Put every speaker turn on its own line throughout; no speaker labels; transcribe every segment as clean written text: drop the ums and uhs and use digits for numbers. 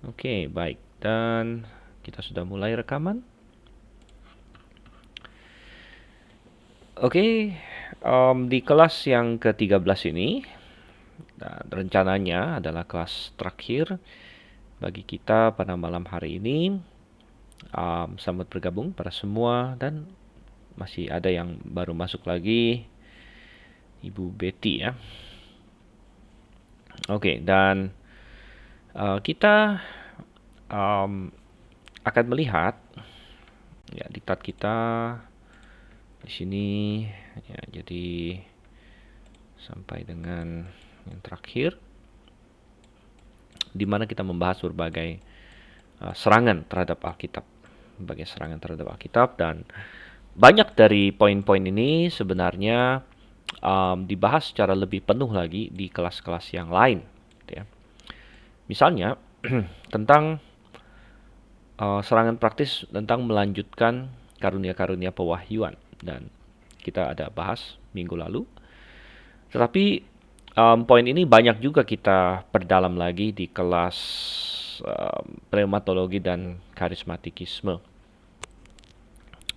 Oke, baik. Dan kita sudah mulai rekaman. Oke, di kelas yang ke-13 ini, dan rencananya adalah kelas terakhir bagi kita pada malam hari ini. Selamat bergabung pada semua, dan masih ada yang baru masuk lagi, Ibu Betty ya. Oke, dan kita akan melihat ya diktat kita di sini ya, jadi sampai dengan yang terakhir di mana kita membahas berbagai serangan terhadap Alkitab, dan banyak dari poin-poin ini sebenarnya dibahas secara lebih penuh lagi di kelas-kelas yang lain, gitu ya. Misalnya tentang serangan praktis tentang melanjutkan karunia-karunia pewahyuan, dan kita ada bahas minggu lalu. Tetapi poin ini banyak juga kita perdalam lagi di kelas pneumatologi dan karismatikisme.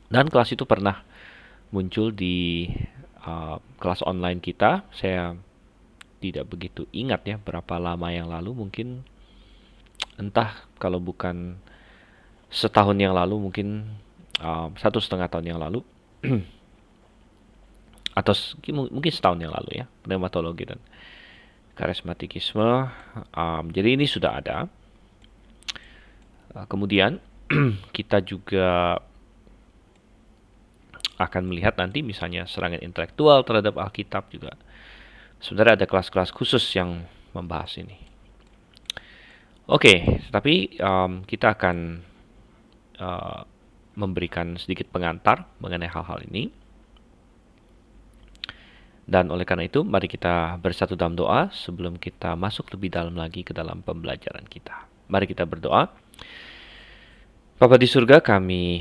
Dan kelas itu pernah muncul di kelas online kita. Saya tidak begitu ingat ya berapa lama yang lalu, mungkin entah kalau bukan setahun yang lalu, mungkin 1,5 tahun yang lalu atau mungkin setahun yang lalu ya, pneumatologi dan karismatikisme. Jadi ini sudah ada. Kemudian kita juga akan melihat nanti misalnya serangan intelektual terhadap Alkitab juga. Sebenarnya ada kelas-kelas khusus yang membahas ini. Oke, tapi kita akan memberikan sedikit pengantar mengenai hal-hal ini. Dan oleh karena itu, mari kita bersatu dalam doa sebelum kita masuk lebih dalam lagi ke dalam pembelajaran kita. Mari kita berdoa. Bapa di surga, kami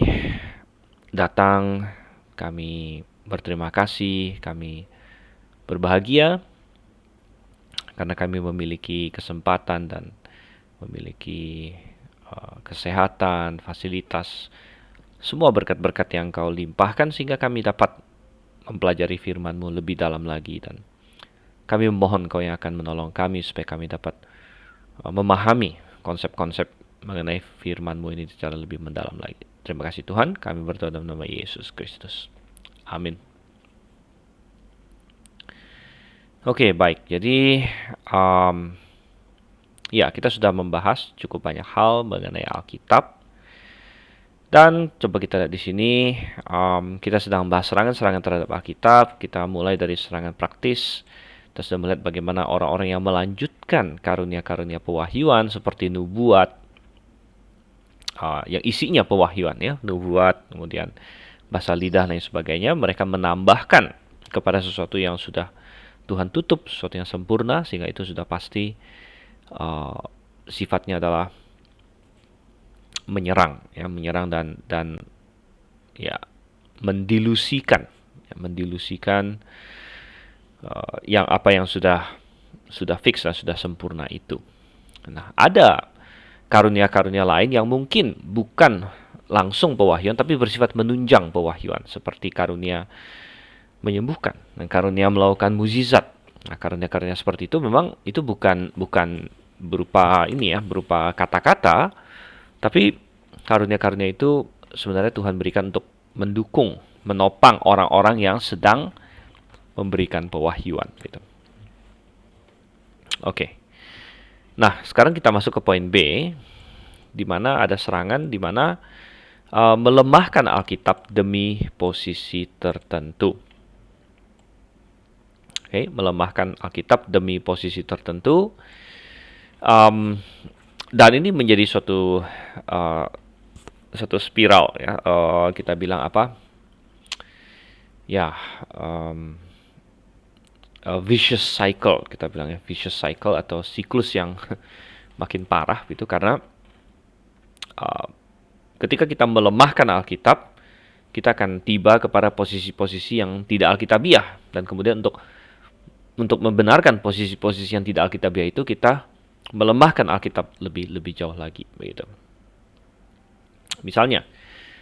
datang, kami berterima kasih, kami berbahagia karena kami memiliki kesempatan dan memiliki kesehatan, fasilitas, semua berkat-berkat yang Kau limpahkan sehingga kami dapat mempelajari firman-Mu lebih dalam lagi, dan kami memohon Kau yang akan menolong kami supaya kami dapat memahami konsep-konsep mengenai firman-Mu ini secara lebih mendalam lagi. Terima kasih Tuhan, kami berdoa dalam nama Yesus Kristus. Amin. Oke, baik. Jadi ya, kita sudah membahas cukup banyak hal mengenai Alkitab. Dan coba kita lihat di sini, kita sedang membahas serangan-serangan terhadap Alkitab. Kita mulai dari serangan praktis. Kita sudah melihat bagaimana orang-orang yang melanjutkan karunia-karunia pewahyuan seperti nubuat, yang isinya pewahyuan ya, nubuat, kemudian bahasa lidah dan sebagainya, mereka menambahkan kepada sesuatu yang sudah Tuhan tutup, sesuatu yang sempurna, sehingga itu sudah pasti sifatnya adalah menyerang dan ya mendilusikan yang apa yang sudah fix dan sudah sempurna itu. Nah, ada karunia-karunia lain yang mungkin bukan langsung pewahyuan tapi bersifat menunjang pewahyuan, seperti karunia menyembuhkan dan karunia melakukan mukjizat. Nah, karunia-karunia seperti itu memang itu bukan berupa berupa kata-kata, tapi karunia-karunia itu sebenarnya Tuhan berikan untuk mendukung, menopang orang-orang yang sedang memberikan pewahyuan gitu. Oke. Nah, sekarang kita masuk ke poin B, di mana ada serangan di mana melemahkan Alkitab demi posisi tertentu. Oke, melemahkan Alkitab demi posisi tertentu. Dan ini menjadi suatu spiral ya, kita bilang apa ya, vicious cycle, kita bilang ya, vicious cycle atau siklus yang makin parah gitu, karena ketika kita melemahkan Alkitab, kita akan tiba kepada posisi-posisi yang tidak alkitabiah, dan kemudian untuk membenarkan posisi-posisi yang tidak alkitabiah itu, kita melemahkan Alkitab lebih jauh lagi begitu. Misalnya,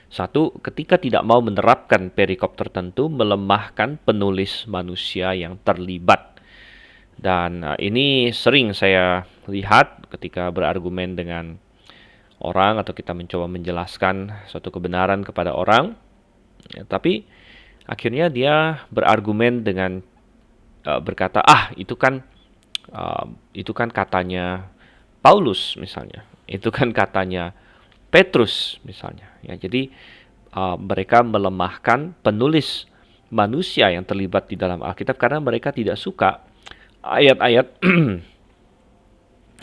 satu, ketika tidak mau menerapkan perikop tertentu, melemahkan penulis manusia yang terlibat. Dan ini sering saya lihat ketika berargumen dengan orang atau kita mencoba menjelaskan suatu kebenaran kepada orang, ya, tapi akhirnya dia berargumen dengan berkata, itu kan katanya Paulus misalnya, itu kan katanya Petrus misalnya. Ya, jadi mereka melemahkan penulis manusia yang terlibat di dalam Alkitab karena mereka tidak suka ayat-ayat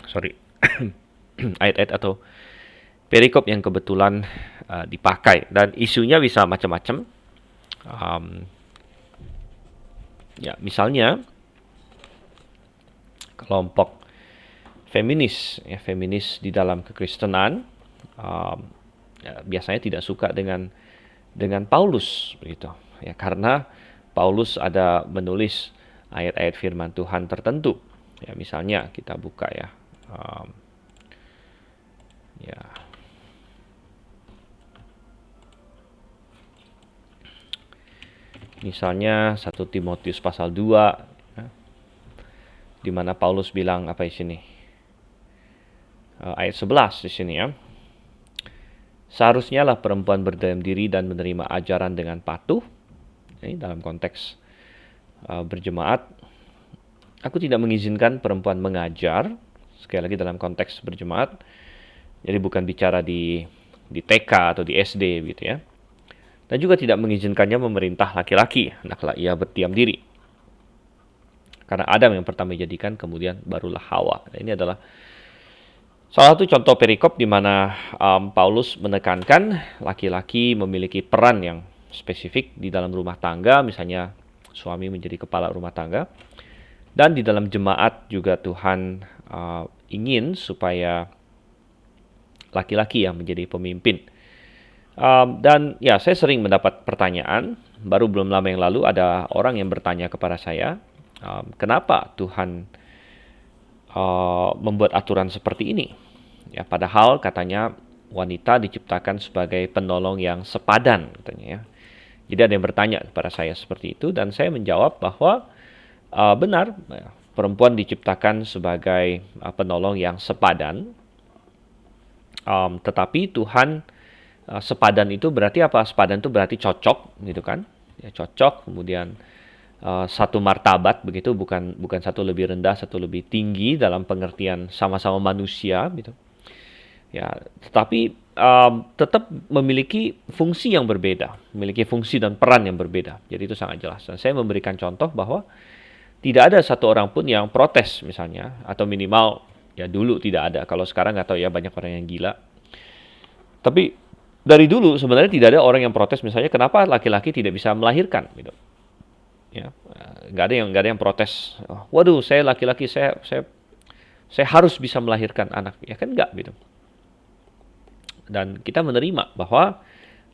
sorry ayat-ayat atau perikop yang kebetulan dipakai, dan isunya bisa macam-macam. Ya, misalnya kelompok feminis, ya, feminis di dalam kekristenan ya, biasanya tidak suka dengan Paulus begitu, ya, karena Paulus ada menulis ayat-ayat firman Tuhan tertentu. Ya, misalnya kita buka ya, ya. Misalnya 1 Timotius pasal 2, ya, di mana Paulus bilang apa di sini? Ayat 11 di sini ya. Seharusnya lah perempuan berdiam diri dan menerima ajaran dengan patuh. Ini dalam konteks berjemaat. Aku tidak mengizinkan perempuan mengajar. Sekali lagi dalam konteks berjemaat. Jadi bukan bicara di TK atau di SD gitu ya. Dan juga tidak mengizinkannya memerintah laki-laki, hendaklah ia berdiam diri. Karena Adam yang pertama dijadikan, kemudian barulah Hawa. Nah, ini adalah salah satu contoh perikop di mana Paulus menekankan laki-laki memiliki peran yang spesifik di dalam rumah tangga, misalnya suami menjadi kepala rumah tangga. Dan di dalam jemaat juga Tuhan ingin supaya laki-laki yang menjadi pemimpin. Dan ya, saya sering mendapat pertanyaan. Baru belum lama yang lalu ada orang yang bertanya kepada saya, kenapa Tuhan membuat aturan seperti ini? Ya, padahal katanya wanita diciptakan sebagai penolong yang sepadan, katanya ya. Jadi ada yang bertanya kepada saya seperti itu, dan saya menjawab bahwa benar, perempuan diciptakan sebagai penolong yang sepadan, tetapi Tuhan sepadan itu berarti apa? Sepadan itu berarti cocok, gitu kan? Ya, cocok, kemudian satu martabat begitu, bukan satu lebih rendah, satu lebih tinggi dalam pengertian sama-sama manusia, gitu. Ya, tetapi tetap memiliki fungsi yang berbeda, memiliki fungsi dan peran yang berbeda. Jadi itu sangat jelas. Dan saya memberikan contoh bahwa tidak ada satu orang pun yang protes misalnya, atau minimal ya dulu tidak ada. Kalau sekarang nggak tahu ya, banyak orang yang gila. Tapi dari dulu sebenarnya tidak ada orang yang protes misalnya kenapa laki-laki tidak bisa melahirkan gitu. Ya, nggak ada yang protes. Waduh, saya laki-laki, saya harus bisa melahirkan anak. Ya kan nggak gitu. Dan kita menerima bahwa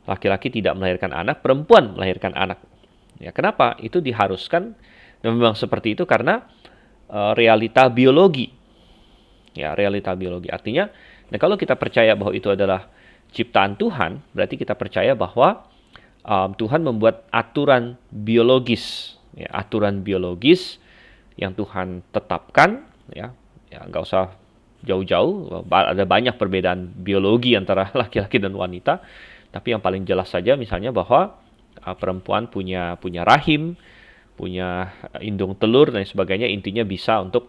laki-laki tidak melahirkan anak, perempuan melahirkan anak. Ya, kenapa? Itu diharuskan, dan memang seperti itu karena realita biologi. Ya, realita biologi. Artinya, nah kalau kita percaya bahwa itu adalah ciptaan Tuhan, berarti kita percaya bahwa Tuhan membuat aturan biologis, ya, aturan biologis yang Tuhan tetapkan, ya, nggak usah jauh-jauh, ada banyak perbedaan biologi antara laki-laki dan wanita, tapi yang paling jelas saja misalnya bahwa perempuan punya rahim, punya indung telur dan sebagainya, intinya bisa untuk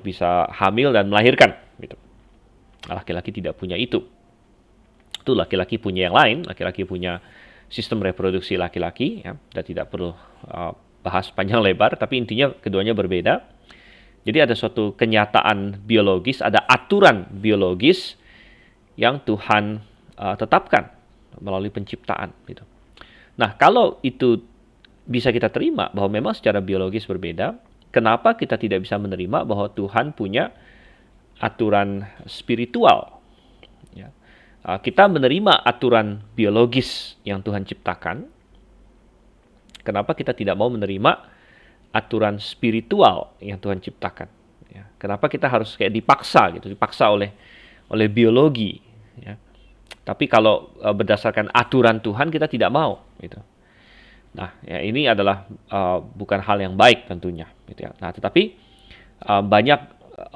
bisa hamil dan melahirkan, gitu. Laki-laki tidak punya itu. Itu laki-laki punya yang lain, laki-laki punya sistem reproduksi laki-laki, ya, dan tidak perlu bahas panjang lebar, tapi intinya keduanya berbeda. Jadi ada suatu kenyataan biologis, ada aturan biologis yang Tuhan tetapkan melalui penciptaan, gitu. Nah, kalau itu bisa kita terima bahwa memang secara biologis berbeda, kenapa kita tidak bisa menerima bahwa Tuhan punya aturan spiritual? Ya. Kita menerima aturan biologis yang Tuhan ciptakan. Kenapa kita tidak mau menerima aturan spiritual yang Tuhan ciptakan? Ya. Kenapa kita harus kayak dipaksa gitu, dipaksa oleh biologi. Ya. Tapi kalau berdasarkan aturan Tuhan kita tidak mau. Gitu. Nah, ya ini adalah bukan hal yang baik tentunya. Gitu ya. Nah, tetapi banyak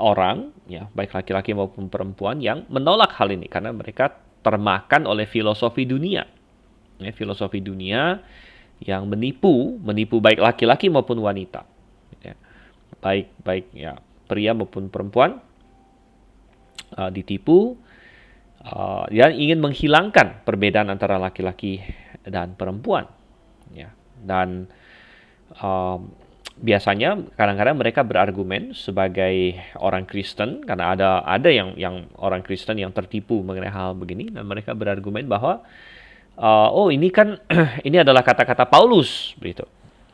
orang, ya baik laki-laki maupun perempuan yang menolak hal ini karena mereka termakan oleh filosofi dunia. Ya, filosofi dunia yang menipu baik laki-laki maupun wanita. Ya. Baik ya pria maupun perempuan ditipu dan ingin menghilangkan perbedaan antara laki-laki dan perempuan. Ya. Dan biasanya kadang-kadang mereka berargumen sebagai orang Kristen karena ada yang orang Kristen yang tertipu mengenai hal begini dan mereka berargumen bahwa oh ini kan ini adalah kata-kata Paulus begitu.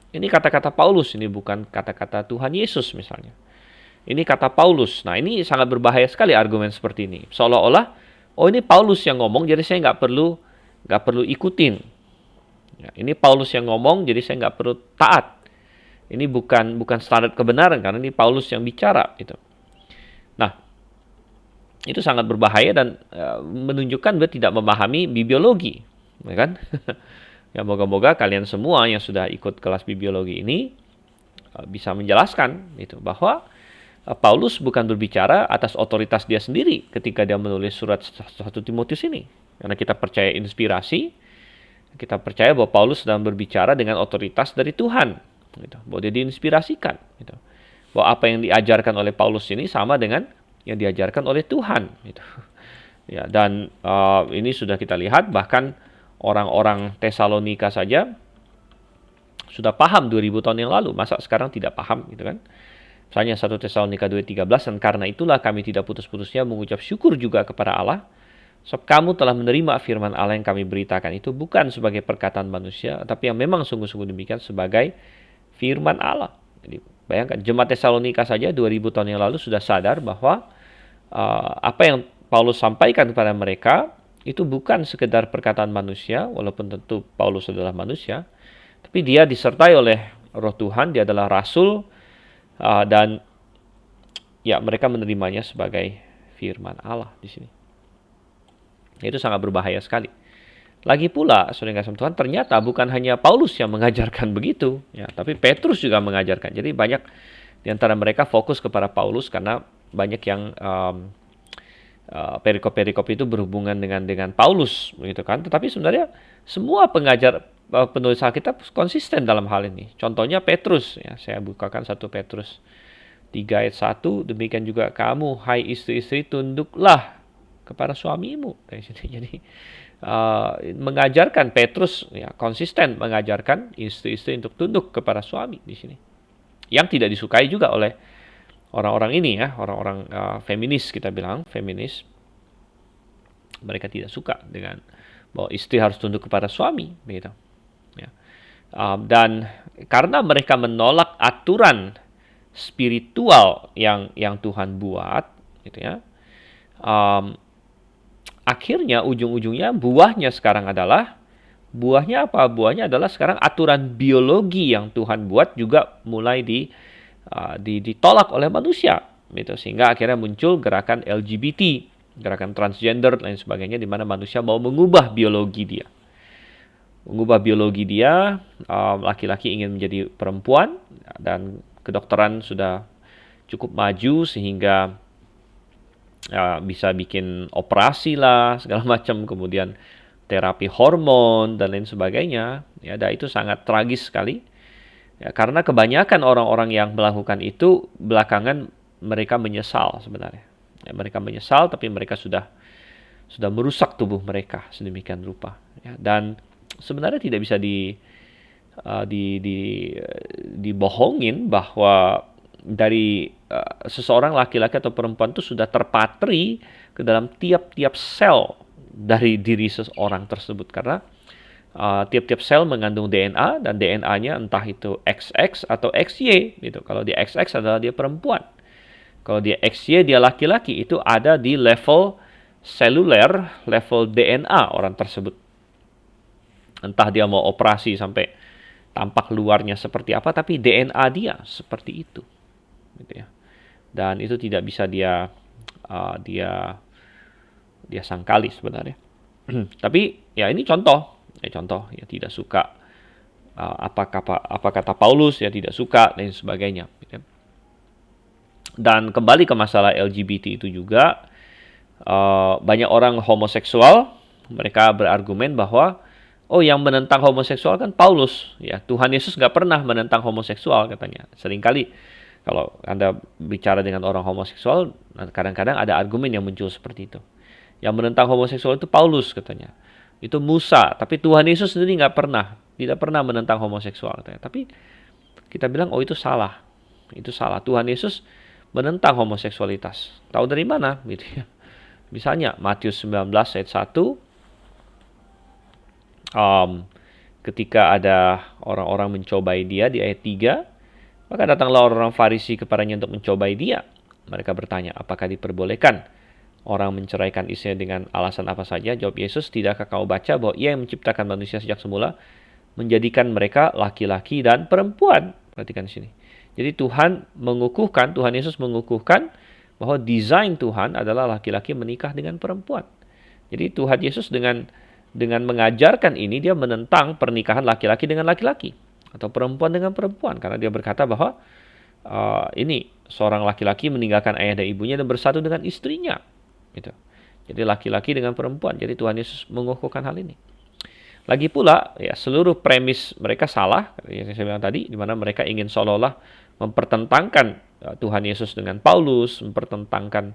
Ini kata-kata Paulus, ini bukan kata-kata Tuhan Yesus misalnya. Ini kata Paulus. Nah, ini sangat berbahaya sekali argumen seperti ini. Seolah-olah, oh ini Paulus yang ngomong, jadi saya nggak perlu ikutin. Ya, ini Paulus yang ngomong, jadi saya nggak perlu taat. Ini bukan standar kebenaran, karena ini Paulus yang bicara. Gitu. Nah, itu sangat berbahaya dan menunjukkan dia tidak memahami biologi. Ya kan? Ya, moga-moga kalian semua yang sudah ikut kelas biologi ini bisa menjelaskan gitu, bahwa Paulus bukan berbicara atas otoritas dia sendiri ketika dia menulis surat 1 Timotius ini. Karena kita percaya inspirasi, kita percaya bahwa Paulus sedang berbicara dengan otoritas dari Tuhan. Gitu. Bahwa dia diinspirasikan. Gitu. Bahwa apa yang diajarkan oleh Paulus ini sama dengan yang diajarkan oleh Tuhan. Gitu. Ya, dan ini sudah kita lihat, bahkan orang-orang Tesalonika saja sudah paham 2000 tahun yang lalu. Masa sekarang tidak paham gitu kan? Misalnya 1 Tesalonika 2:13, dan karena itulah kami tidak putus-putusnya mengucap syukur juga kepada Allah, sebab kamu telah menerima firman Allah yang kami beritakan itu bukan sebagai perkataan manusia, tapi yang memang sungguh-sungguh demikian sebagai firman Allah. Jadi bayangkan, jemaat Tesalonika saja 2000 tahun yang lalu sudah sadar bahwa apa yang Paulus sampaikan kepada mereka itu bukan sekedar perkataan manusia, walaupun tentu Paulus adalah manusia, tapi dia disertai oleh Roh Tuhan, dia adalah rasul, dan ya mereka menerimanya sebagai firman Allah di sini. Itu sangat berbahaya sekali. Lagi pula, saudara kasih Tuhan, ternyata bukan hanya Paulus yang mengajarkan begitu, ya, tapi Petrus juga mengajarkan. Jadi banyak di antara mereka fokus kepada Paulus karena banyak yang perikop-perikop itu berhubungan dengan Paulus, begitu kan? Tetapi sebenarnya semua pengajar penulis Alkitab konsisten dalam hal ini. Contohnya Petrus, ya, saya bukakan 1 Petrus 3 ayat 1, demikian juga kamu, hai istri-istri, tunduklah kepada suamimu. Jadi mengajarkan Petrus, ya, konsisten mengajarkan istri-istri untuk tunduk kepada suami di sini. Yang tidak disukai juga oleh orang-orang ini, ya, orang-orang feminis, kita bilang feminis. Mereka tidak suka dengan bahwa istri harus tunduk kepada suami, begitu. Ya. Dan karena mereka menolak aturan spiritual yang Tuhan buat, gitu ya. Akhirnya ujung-ujungnya buahnya sekarang adalah buahnya apa? Buahnya adalah sekarang aturan biologi yang Tuhan buat juga mulai ditolak oleh manusia, gitu. Sehingga akhirnya muncul gerakan LGBT, gerakan transgender dan lain sebagainya, di mana manusia mau mengubah biologi dia. Laki-laki ingin menjadi perempuan, dan kedokteran sudah cukup maju sehingga bisa bikin operasi lah, segala macam, kemudian terapi hormon dan lain sebagainya. Ya, dan itu sangat tragis sekali. Ya, karena kebanyakan orang-orang yang melakukan itu belakangan mereka menyesal sebenarnya. Ya, mereka menyesal, tapi mereka sudah merusak tubuh mereka sedemikian rupa. Ya, dan sebenarnya tidak bisa dibohongin bahwa dari seseorang laki-laki atau perempuan itu sudah terpatri ke dalam tiap-tiap sel dari diri seseorang tersebut, karena tiap-tiap sel mengandung DNA, dan DNA-nya entah itu XX atau XY gitu. Kalau dia XX adalah dia perempuan. Kalau dia XY dia laki-laki. Itu ada di level seluler, level DNA orang tersebut. Entah dia mau operasi sampai tampak luarnya seperti apa, tapi DNA dia seperti itu. Gitu ya. dan itu tidak bisa dia sangkali sebenarnya. Tapi ya ini contoh ya tidak suka apa kata Paulus, ya tidak suka dan sebagainya. Dan kembali ke masalah LGBT itu juga, banyak orang homoseksual, mereka berargumen bahwa yang menentang homoseksual kan Paulus, ya Tuhan Yesus nggak pernah menentang homoseksual katanya. Seringkali kalau Anda bicara dengan orang homoseksual, kadang-kadang ada argumen yang muncul seperti itu. Yang menentang homoseksual itu Paulus katanya. Itu Musa, tapi Tuhan Yesus sendiri tidak pernah menentang homoseksual katanya. Tapi kita bilang, itu salah. Itu salah. Tuhan Yesus menentang homoseksualitas. Tahu dari mana? Gitu ya. Misalnya Matius 19 ayat 1, ketika ada orang-orang mencobai dia di ayat 3, maka datanglah orang-orang Farisi kepadanya untuk mencobai dia. Mereka bertanya, apakah diperbolehkan orang menceraikan istrinya dengan alasan apa saja? Jawab Yesus, tidakkah kau baca bahwa Ia yang menciptakan manusia sejak semula, menjadikan mereka laki-laki dan perempuan? Perhatikan di sini. Jadi Tuhan Yesus mengukuhkan bahwa desain Tuhan adalah laki-laki menikah dengan perempuan. Jadi Tuhan Yesus dengan mengajarkan ini, dia menentang pernikahan laki-laki dengan laki-laki atau perempuan dengan perempuan, karena dia berkata bahwa ini seorang laki-laki meninggalkan ayah dan ibunya dan bersatu dengan istrinya. Gitu. Jadi laki-laki dengan perempuan. Jadi Tuhan Yesus mengukuhkan hal ini. Lagi pula, ya seluruh premis mereka salah, yang saya bilang tadi, di mana mereka ingin seolah-olah mempertentangkan Tuhan Yesus dengan Paulus, mempertentangkan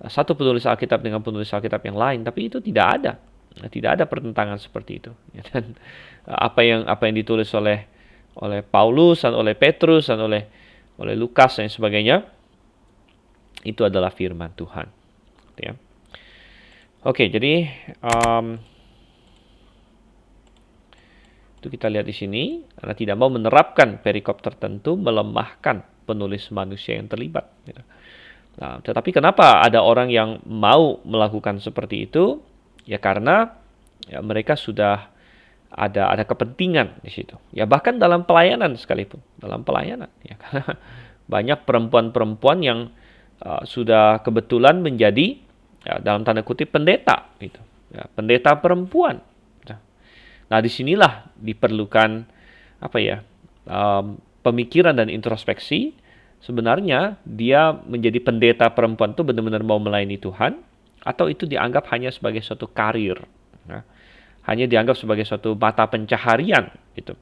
satu penulis Alkitab dengan penulis Alkitab yang lain, tapi itu tidak ada pertentangan seperti itu. Dan apa yang ditulis oleh Paulus dan oleh Petrus dan oleh Lukas dan sebagainya, itu adalah firman Tuhan. Ya. Oke, jadi itu kita lihat di sini, karena tidak mau menerapkan perikop tertentu melemahkan penulis manusia yang terlibat. Gitu. Nah, tetapi kenapa ada orang yang mau melakukan seperti itu? Ya karena mereka sudah ada kepentingan di situ. Ya bahkan dalam pelayanan sekalipun, ya karena banyak perempuan-perempuan yang sudah kebetulan menjadi dalam tanda kutip pendeta, gitu. Ya, pendeta perempuan. Nah, disinilah diperlukan pemikiran dan introspeksi. Sebenarnya dia menjadi pendeta perempuan itu benar-benar mau melayani Tuhan, atau itu dianggap hanya sebagai suatu karir, ya. Hanya dianggap sebagai suatu mata pencaharian, gitu.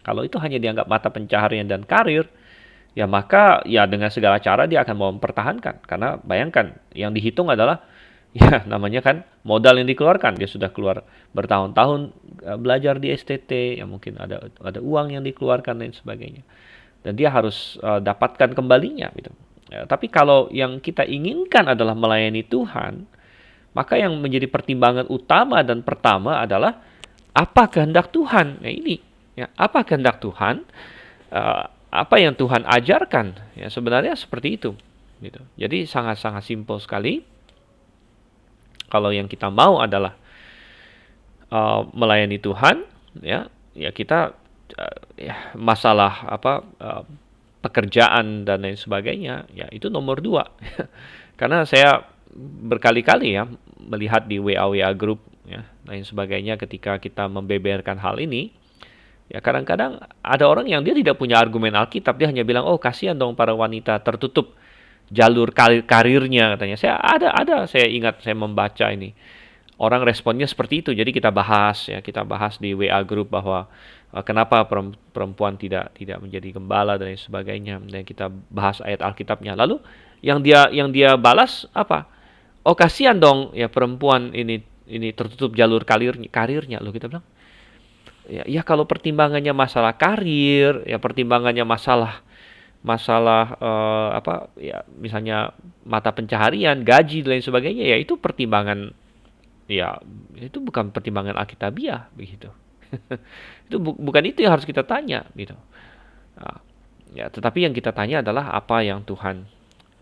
Kalau itu hanya dianggap mata pencaharian dan karir, ya maka ya dengan segala cara dia akan mau mempertahankan. Karena bayangkan, yang dihitung adalah ya namanya kan modal yang dikeluarkan. Dia sudah keluar bertahun-tahun belajar di STT, ya mungkin ada uang yang dikeluarkan dan sebagainya. Dan dia harus dapatkan kembalinya, gitu. Ya, tapi kalau yang kita inginkan adalah melayani Tuhan, maka yang menjadi pertimbangan utama dan pertama adalah apa kehendak Tuhan. Nah ini, ya, apa kehendak Tuhan? Apa yang Tuhan ajarkan? Ya sebenarnya seperti itu, gitu. Jadi sangat-sangat simpel sekali. Kalau yang kita mau adalah melayani Tuhan, ya kita masalah pekerjaan dan lain sebagainya, ya itu nomor 2. Karena saya berkali-kali ya melihat di WA group, ya lain sebagainya, ketika kita membeberkan hal ini, ya kadang-kadang ada orang yang dia tidak punya argumen Alkitab, dia hanya bilang, kasihan dong para wanita, tertutup jalur karirnya, katanya. Saya ingat saya membaca ini. Orang responnya seperti itu. Jadi kita bahas di WA group bahwa kenapa perempuan tidak menjadi gembala dan sebagainya. Dan kita bahas ayat Alkitabnya. Lalu yang dia balas apa? Kasihan dong ya perempuan ini tertutup jalur karirnya. Loh, kita bilang, ya kalau pertimbangannya masalah karir, ya pertimbangannya masalah misalnya mata pencaharian, gaji dan lain sebagainya, ya itu pertimbangan, ya itu bukan pertimbangan Alkitabiah, begitu. Itu bukan itu yang harus kita tanya, gitu. Ya, tetapi yang kita tanya adalah apa yang Tuhan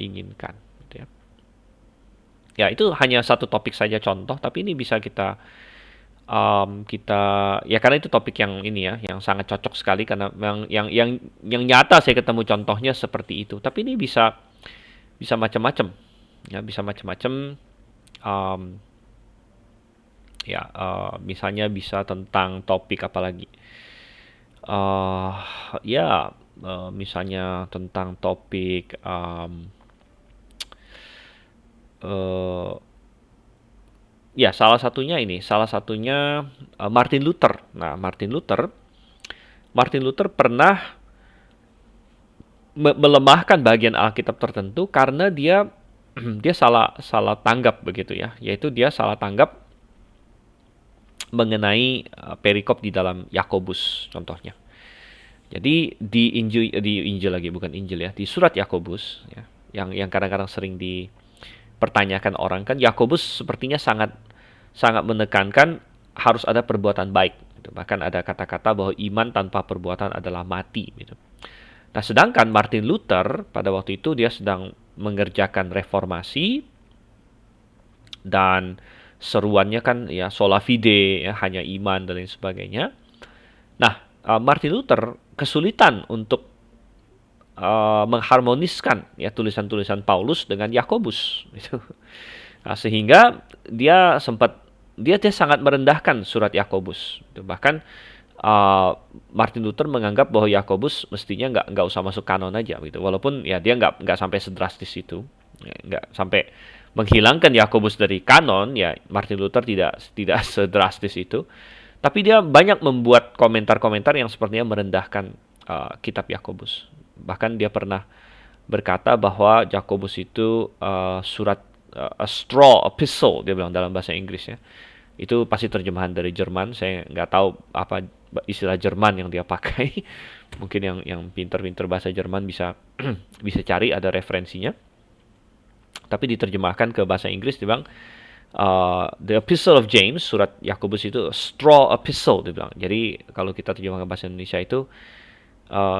inginkan, gitu ya. Ya itu hanya satu topik saja contoh, tapi ini bisa kita kita ya karena itu topik yang ini ya, yang sangat cocok sekali karena yang nyata saya ketemu contohnya seperti itu. Tapi ini bisa bisa macam-macam, ya bisa macam-macam. Um, Misalnya bisa tentang topik apa lagi? Uh, ya, misalnya tentang topik uh, ya salah satunya Martin Luther. Nah, Martin Luther pernah melemahkan bagian Alkitab tertentu karena dia dia salah salah tanggap begitu ya, yaitu dia salah tanggap mengenai perikop di dalam Yakobus contohnya. Jadi di Injil lagi bukan Injil ya, di surat Yakobus ya, yang kadang-kadang sering dipertanyakan orang kan Yakobus sepertinya sangat sangat menekankan harus ada perbuatan baik. Gitu. Bahkan ada kata-kata bahwa iman tanpa perbuatan adalah mati. Gitu. Nah, sedangkan Martin Luther pada waktu itu dia sedang mengerjakan reformasi dan seruannya kan ya sola fide, ya, hanya iman dan lain sebagainya. Nah, Martin Luther kesulitan untuk mengharmoniskan ya tulisan-tulisan Paulus dengan Yakobus gitu. Nah, sehingga dia sangat merendahkan surat Yakobus. Gitu. Bahkan Martin Luther menganggap bahwa Yakobus mestinya nggak usah masuk kanon aja gitu. Walaupun ya dia nggak sampai sedrastis itu, ya, nggak sampai menghilangkan Yakobus dari kanon. Ya Martin Luther tidak sedrastis itu. Tapi dia banyak membuat komentar-komentar yang sepertinya merendahkan kitab Yakobus. Bahkan dia pernah berkata bahwa Yakobus itu surat a straw epistle dia bilang dalam bahasa Inggris ya. Itu pasti terjemahan dari Jerman. Saya nggak tahu apa istilah Jerman yang dia pakai. Mungkin yang pinter-pinter bahasa Jerman bisa bisa cari ada referensinya. Tapi diterjemahkan ke bahasa Inggris dia bilang the Epistle of James, surat Yakobus itu straw epistle dia bilang. Jadi kalau kita terjemahkan bahasa Indonesia itu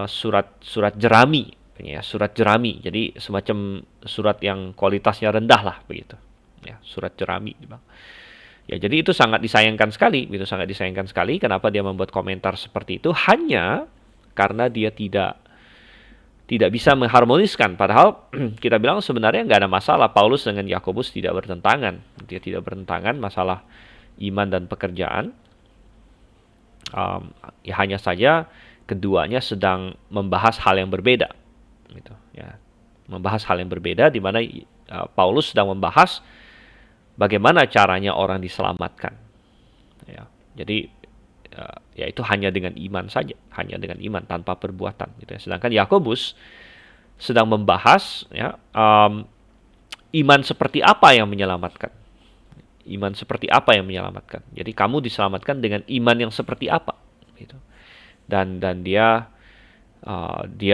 surat jerami ya, surat jerami. Jadi semacam surat yang kualitasnya rendah lah begitu. Ya, surat jerami dia bilang. Ya, jadi itu sangat disayangkan sekali, itu sangat disayangkan sekali. Kenapa dia membuat komentar seperti itu? Hanya karena dia tidak bisa mengharmoniskan. Padahal kita bilang sebenarnya nggak ada masalah. Paulus dengan Yakobus tidak bertentangan. Dia tidak bertentangan masalah iman dan pekerjaan. Ya hanya saja keduanya sedang membahas hal yang berbeda. Gitu, ya. Membahas hal yang berbeda di mana Paulus sedang membahas bagaimana caranya orang diselamatkan. Ya, jadi ya itu hanya dengan iman saja, hanya dengan iman tanpa perbuatan. Gitu ya. Sedangkan Yakobus sedang membahas ya iman seperti apa yang menyelamatkan. Iman seperti apa yang menyelamatkan. Jadi kamu diselamatkan dengan iman yang seperti apa. Gitu. Dan dia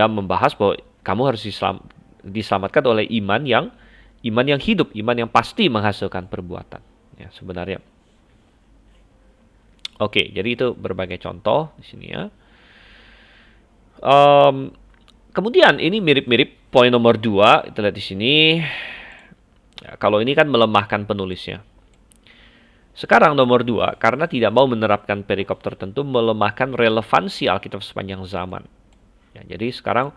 membahas bahwa kamu harus diselamatkan oleh iman yang hidup, iman yang pasti menghasilkan perbuatan. Ya, sebenarnya. Oke, jadi itu berbagai contoh di sini ya. Kemudian ini mirip-mirip poin nomor 2, kita lihat di sini. Ya, kalau ini kan melemahkan penulisnya. Sekarang nomor 2, karena tidak mau menerapkan perikop tertentu, melemahkan relevansi Alkitab sepanjang zaman. Ya, jadi sekarang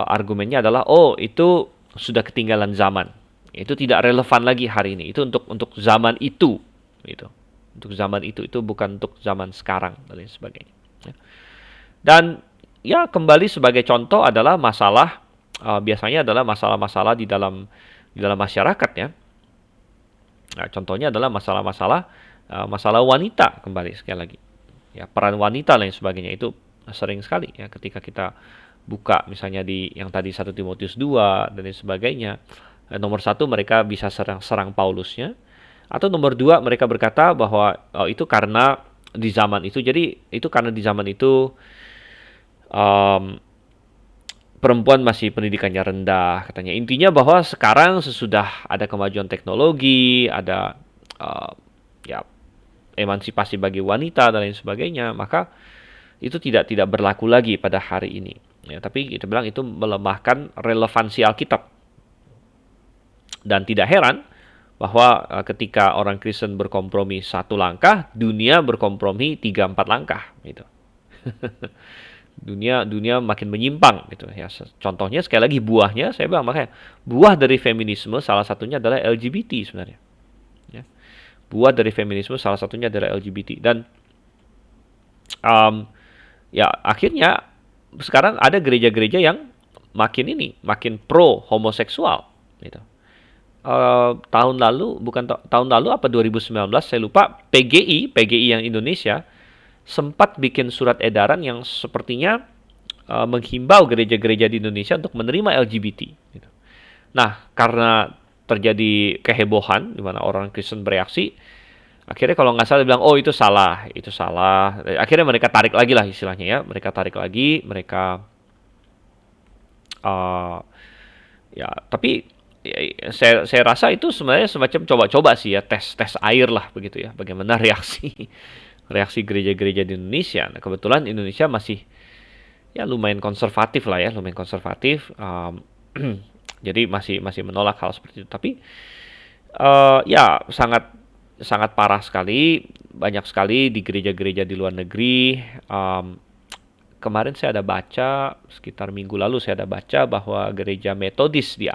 argumennya adalah, itu sudah ketinggalan zaman. Itu tidak relevan lagi hari ini. Itu untuk zaman itu, gitu. Untuk zaman itu bukan untuk zaman sekarang dan lain sebagainya. Ya. Dan ya kembali sebagai contoh adalah masalah biasanya adalah masalah-masalah di dalam masyarakat ya. Nah, contohnya adalah masalah wanita kembali sekali lagi. Ya, peran wanita dan lain sebagainya itu sering sekali ya ketika kita buka misalnya di yang tadi 1 Timotius 2 dan lain sebagainya. Nomor 1 mereka bisa serang Paulusnya, atau nomor 2 mereka berkata bahwa itu karena di zaman itu, jadi itu karena di zaman itu perempuan masih pendidikannya rendah katanya. Intinya bahwa sekarang sesudah ada kemajuan teknologi, ada ya emansipasi bagi wanita dan lain sebagainya, maka itu tidak berlaku lagi pada hari ini. Ya, tapi kita bilang itu melemahkan relevansi Alkitab. Dan tidak heran bahwa ketika orang Kristen berkompromi satu langkah, dunia berkompromi 3-4 langkah gitu. Dunia makin menyimpang gitu ya. Contohnya sekali lagi buahnya, saya bilang makanya buah dari feminisme salah satunya adalah LGBT sebenarnya. Ya. Buah dari feminisme salah satunya adalah LGBT. Dan ya akhirnya sekarang ada gereja-gereja yang makin pro homoseksual gitu. Tahun lalu, bukan tahun lalu apa 2019 saya lupa, PGI yang Indonesia sempat bikin surat edaran yang sepertinya menghimbau gereja-gereja di Indonesia untuk menerima LGBT gitu. Nah, karena terjadi kehebohan di mana orang Kristen bereaksi, akhirnya kalau nggak salah bilang, oh itu salah, itu salah. Akhirnya mereka tarik lagi lah istilahnya ya, mereka tarik lagi, mereka ya, tapi ya, saya rasa itu sebenarnya semacam coba-coba sih ya, tes air lah begitu ya, bagaimana reaksi gereja-gereja di Indonesia. Nah, kebetulan Indonesia masih ya lumayan konservatif lah ya, lumayan konservatif. Jadi masih menolak hal seperti itu. Tapi ya sangat sangat parah sekali, banyak sekali di gereja-gereja di luar negeri. Kemarin saya ada baca, sekitar minggu lalu saya ada baca bahwa gereja Metodis di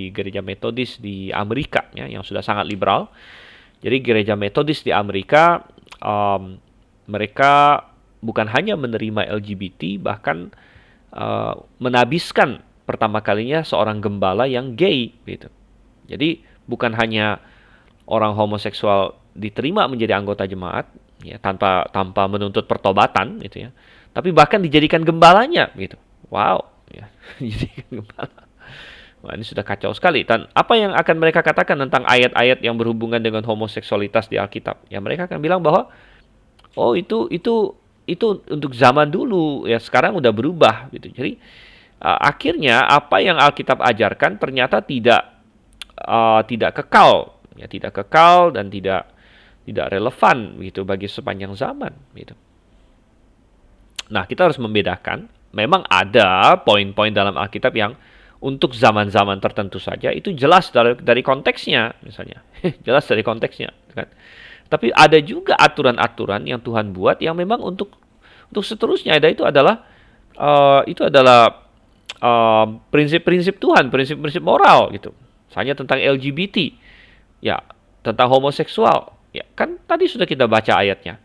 gereja Metodis di Amerika ya, yang sudah sangat liberal. Jadi gereja Metodis di Amerika, mereka bukan hanya menerima LGBT, bahkan menabiskan pertama kalinya seorang gembala yang gay gitu. Jadi bukan hanya orang homoseksual diterima menjadi anggota jemaat ya, tanpa menuntut pertobatan gitu ya, tapi bahkan dijadikan gembalanya gitu. Wow ya. Dijadikan gembala. Wah, ini sudah kacau sekali. Dan apa yang akan mereka katakan tentang ayat-ayat yang berhubungan dengan homoseksualitas di Alkitab? Ya mereka akan bilang bahwa oh itu untuk zaman dulu ya, sekarang udah berubah gitu. Jadi akhirnya apa yang Alkitab ajarkan ternyata tidak kekal ya, tidak kekal dan tidak relevan gitu bagi sepanjang zaman gitu. Nah, kita harus membedakan, memang ada poin-poin dalam Alkitab yang untuk zaman-zaman tertentu saja itu jelas dari konteksnya misalnya. Jelas dari konteksnya kan. Tapi ada juga aturan-aturan yang Tuhan buat yang memang untuk seterusnya. Dan itu adalah prinsip-prinsip Tuhan, prinsip-prinsip moral gitu. Misalnya tentang LGBT, ya, tentang homoseksual. Ya, kan tadi sudah kita baca ayatnya.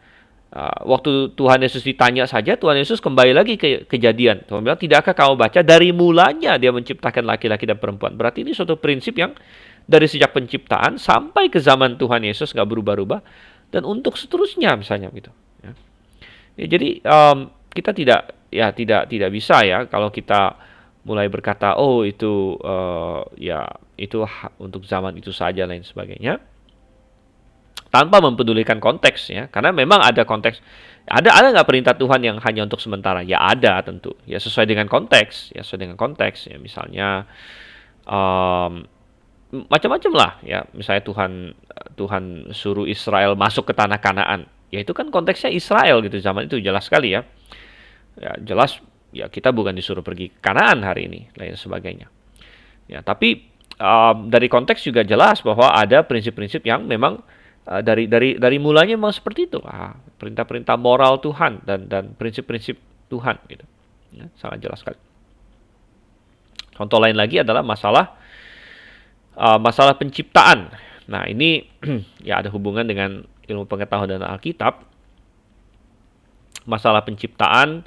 Waktu Tuhan Yesus ditanya saja, Tuhan Yesus kembali lagi ke kejadian. Tuhan bilang, tidakkah kamu baca dari mulanya dia menciptakan laki-laki dan perempuan. Berarti ini suatu prinsip yang dari sejak penciptaan sampai ke zaman Tuhan Yesus nggak berubah-ubah. Dan untuk seterusnya misalnya gitu. Ya, jadi kita tidak bisa ya kalau kita mulai berkata, oh itu ya itu untuk zaman itu saja lain sebagainya, tanpa mempedulikan konteks ya, karena memang ada konteks. Ada nggak perintah Tuhan yang hanya untuk sementara? Ya ada tentu, ya sesuai dengan konteks, ya misalnya macam-macam lah ya, misalnya Tuhan suruh Israel masuk ke tanah Kanaan, ya itu kan konteksnya Israel gitu, zaman itu jelas sekali ya, ya jelas ya kita bukan disuruh pergi ke Kanaan hari ini, lain sebagainya. Ya tapi dari konteks juga jelas bahwa ada prinsip-prinsip yang memang dari mulanya memang seperti itu, perintah-perintah moral Tuhan dan prinsip-prinsip Tuhan gitu, ya, sangat jelas sekali. Contoh lain lagi adalah masalah penciptaan. Nah ini ya ada hubungan dengan ilmu pengetahuan dan Alkitab. Masalah penciptaan,